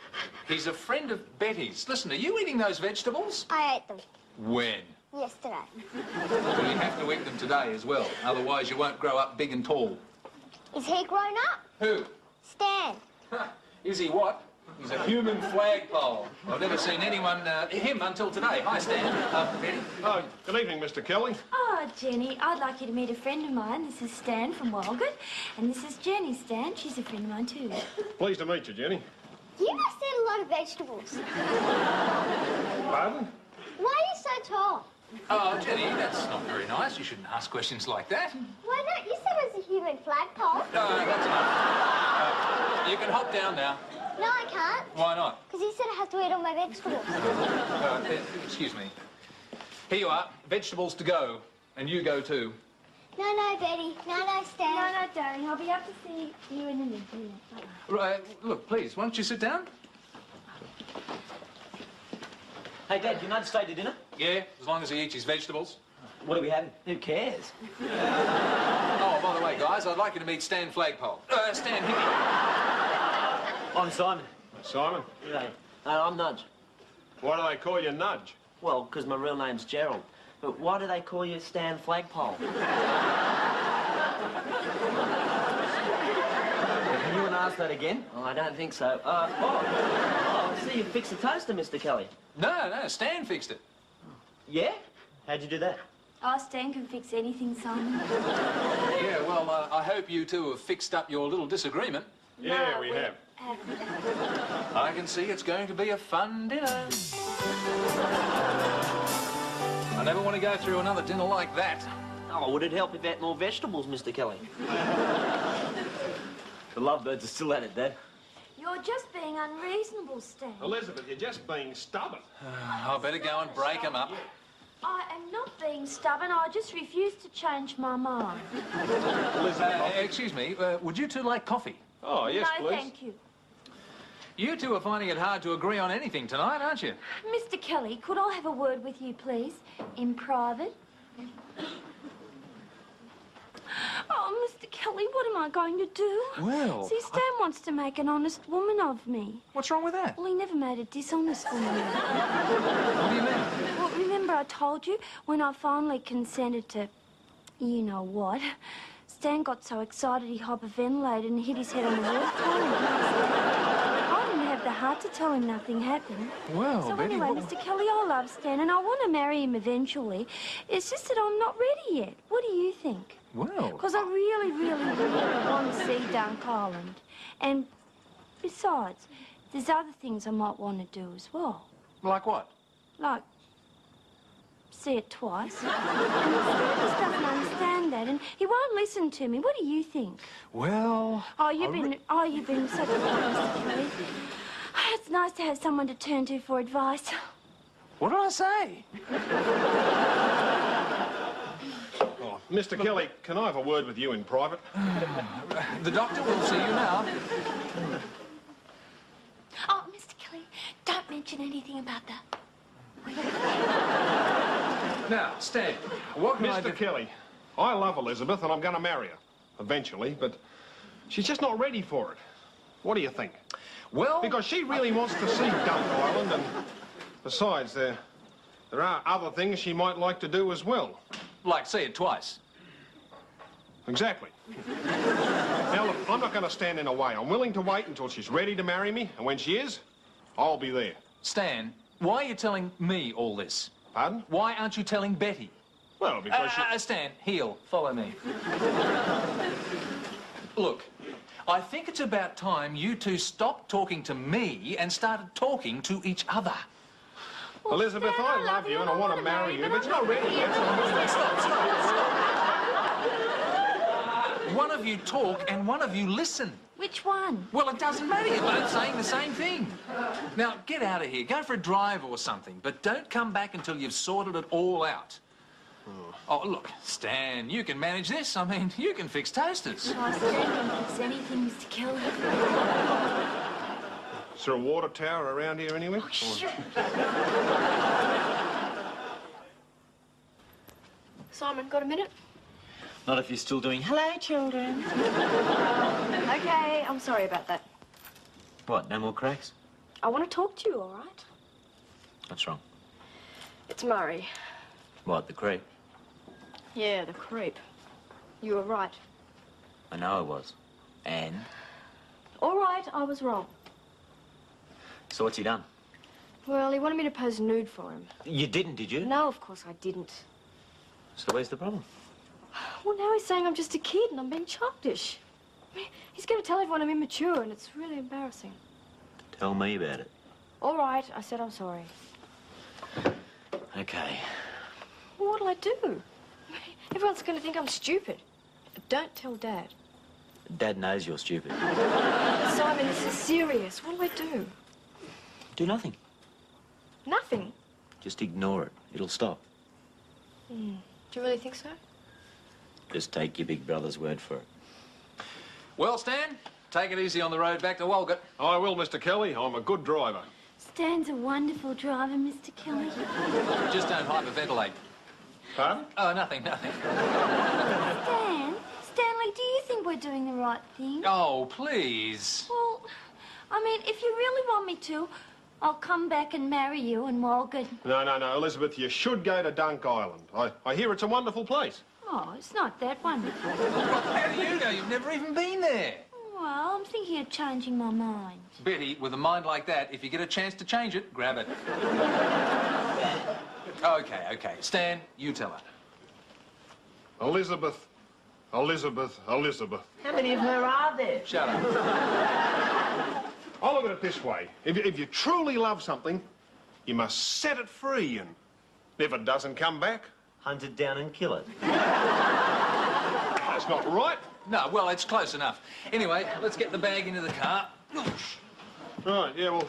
A: He's a friend of Betty's. Listen, are you eating those vegetables?
I: I ate them
A: When?
I: yesterday.
A: Well, you have to eat them today as well. Otherwise, you won't grow up big and tall.
I: Is he grown up?
A: Who?
I: Stan.
A: Is he what? He's a human flagpole. I've never seen anyone, him until today. Hi, Stan. Betty.
J: Oh, good evening, Mr. Kelly.
D: Oh, Jenny, I'd like you to meet a friend of mine. This is Stan from Walgett. And this is Jenny, Stan. She's a friend of mine, too.
J: Pleased to meet you, Jenny.
I: You must eat a lot of vegetables.
J: Pardon?
I: Why are you so tall?
A: Oh, Jenny, that's not very nice. You shouldn't ask questions like that.
I: Why not? You said I was a human flagpole.
A: No, that's enough. You can hop down now.
I: No, I can't.
A: Why not?
I: Because you said I have to eat all my vegetables.
A: Excuse me. Here you are. Vegetables to go. And you go too.
I: No, Betty. No, Stan.
D: No, darling, I'll be up to see you in a minute.
A: Right, look, please, why don't you sit down?
C: Hey, Dad, you know to stay to dinner?
A: Yeah, as long as he eats his vegetables.
C: What are we having? Who cares?
A: Oh, by the way, guys, I'd like you to meet Stan Flagpole. Stan Hickey.
C: I'm Simon.
J: Simon,
C: Hey, I'm Nudge.
J: why do they call you Nudge?
C: Well, because my real name's Gerald. But why do they call you Stan Flagpole? Can you want to ask that again? Oh, I don't think so. I see you fixed the toaster, Mr. Kelly.
A: No, Stan fixed it.
C: Yeah? How'd you do that?
D: Oh, Stan can fix anything, Simon.
A: Yeah, well, I hope you two have fixed up your little disagreement.
J: Yeah, we have.
A: I can see it's going to be a fun dinner. I never want to go through another dinner like that.
C: Oh, would it help if you ate more vegetables, Mr. Kelly? The lovebirds are still at it, Dad.
D: You're just being unreasonable, Stan.
J: Elizabeth, you're just being stubborn.
A: I better go and break them up.
D: I am not being stubborn. I just refuse to change my mind.
A: Excuse me, would you two like coffee?
J: Oh, yes,
D: No,
J: please.
D: thank you.
A: You two are finding it hard to agree on anything tonight, aren't you?
D: Mr. Kelly, could I have a word with you, please? In private? Oh, Mr. Kelly, what am I going to do?
A: Well,
D: See, Stan wants to make an honest woman of me.
A: what's wrong with that?
D: Well, he never made a dishonest woman.
A: What do you mean?
D: Well, remember I told you when I finally consented to, you know what, Stan got so excited he hyperventilated and hit his head on the wall. I didn't have the heart to tell him nothing happened.
A: Well,
D: So
A: Betty,
D: anyway, Mr. Kelly, I love Stan and I want to marry him eventually. It's just that I'm not ready yet. What do you think?
A: well,
D: Because I really, really, really want to see Dunk Island. And besides, there's other things I might want to do as well.
A: like what?
D: Like, see it twice. And Stan just doesn't understand that, and he won't listen to me. What do you think?
A: Well,
D: Oh, you've been such a Mr. Kelly. It's nice to have someone to turn to for advice.
A: what did I say?
J: Oh, Mr. Kelly, can I have a word with you in private?
A: The doctor will see you now.
D: Oh, Mr. Kelly, don't mention anything about that.
A: Now, Stan, what can I do?
J: Mr. Kelly, I love Elizabeth and I'm going to marry her. Eventually, but she's just not ready for it. What do you think?
A: Well,
J: Because she really wants to see Dunk Island and besides,
K: There are other things she might like to do as well.
A: Like see it twice.
K: Exactly. Now, look, I'm not going to stand in her way. I'm willing to wait until she's ready to marry me, and when she is, I'll be there.
A: Stan, why are you telling me all this?
K: Pardon?
A: Why aren't you telling Betty?
K: Well, because
A: Stan, heel, follow me. Look, I think it's about time you two stopped talking to me and started talking to each other.
K: Well, Elizabeth,
D: Stan,
K: I love you and I want to marry you, but it's not ready yet.
A: Stop. One of you talk and one of you listen.
D: Which one?
A: Well, it doesn't matter. You're both saying the same thing. Now, get out of here. Go for a drive or something, but don't come back until you've sorted it all out. Oh, look, Stan, you can manage this. I mean, you can fix toasters.
D: Oh, Stan can fix anything, Mr. Kelly.
K: Is there a water tower around here anywhere?
D: Oh, sure.
B: Simon, got a minute?
F: Not if you're still doing hello, children.
B: Okay, I'm sorry about that.
F: What, no more cracks?
B: I want to talk to you, all right?
F: What's wrong?
B: It's Murray.
F: What, the creep?
B: Yeah, the creep. You were right.
F: I know I was. And?
B: All right, I was wrong.
F: So what's he done?
B: Well, he wanted me to pose nude for him.
F: You didn't, did you?
B: No, of course I didn't.
F: So where's the problem?
B: Well, now he's saying I'm just a kid and I'm being childish. I mean, he's going to tell everyone I'm immature and it's really embarrassing.
F: Tell me about it.
B: All right, I said I'm sorry.
F: Okay.
B: Well, what'll I do? Everyone's going to think I'm stupid. But don't tell Dad.
F: Dad knows you're stupid.
B: Simon, this is serious. What'll I do?
F: Do nothing.
B: Nothing.
F: Just ignore it. It'll stop.
B: Do you really think so?
F: Just take your big brother's word for it.
A: Well, Stan, take it easy on the road back to Walgett.
K: I will, Mr. Kelly. I'm a good driver.
D: Stan's a wonderful driver, Mr. Kelly.
A: Just don't hyperventilate.
K: Pardon?
A: Oh, nothing.
D: Stanley, do you think we're doing the right thing?
A: Oh, please.
D: Well, I mean, if you really want me to, I'll come back and marry you in Walgett.
K: No, Elizabeth, you should go to Dunk Island. I hear it's a wonderful place.
D: Oh, it's not that wonderful.
A: How do you know? You've never even been there.
D: Well, I'm thinking of changing my mind.
A: Betty, with a mind like that, if you get a chance to change it, grab it. Okay. Stan, you tell her.
K: Elizabeth.
E: How many of her are there?
A: Shut up.
K: I look at it this way. If you truly love something, you must set it free, and if it doesn't come back...
E: Hunt it down and kill it.
K: That's not right.
A: No, well, it's close enough. Anyway, let's get the bag into the car.
K: Right, yeah, well,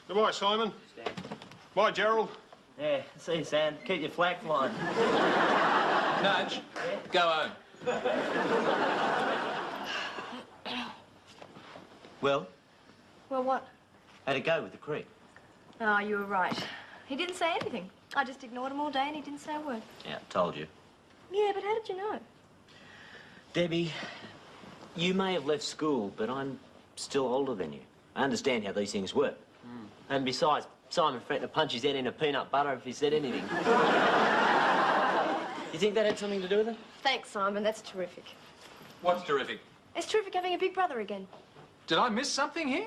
K: goodbye, Simon. Bye, Gerald.
E: Yeah, see you, Sam. Keep your flag flying.
A: Nudge, go home.
E: Well,
B: Well, what?
E: how'd it go with the creep?
B: Oh, you were right. He didn't say anything. I just ignored him all day and he didn't say a word.
E: Yeah, told you.
B: Yeah, but how did you know?
F: Debbie, you may have left school, but I'm still older than you. I understand how these things work.
E: And besides, Simon threatened to punch his head into peanut butter if he said anything. You think that had something to do with it?
B: Thanks, Simon. That's terrific.
A: What's terrific?
B: It's terrific having a big brother again.
A: Did I miss something here?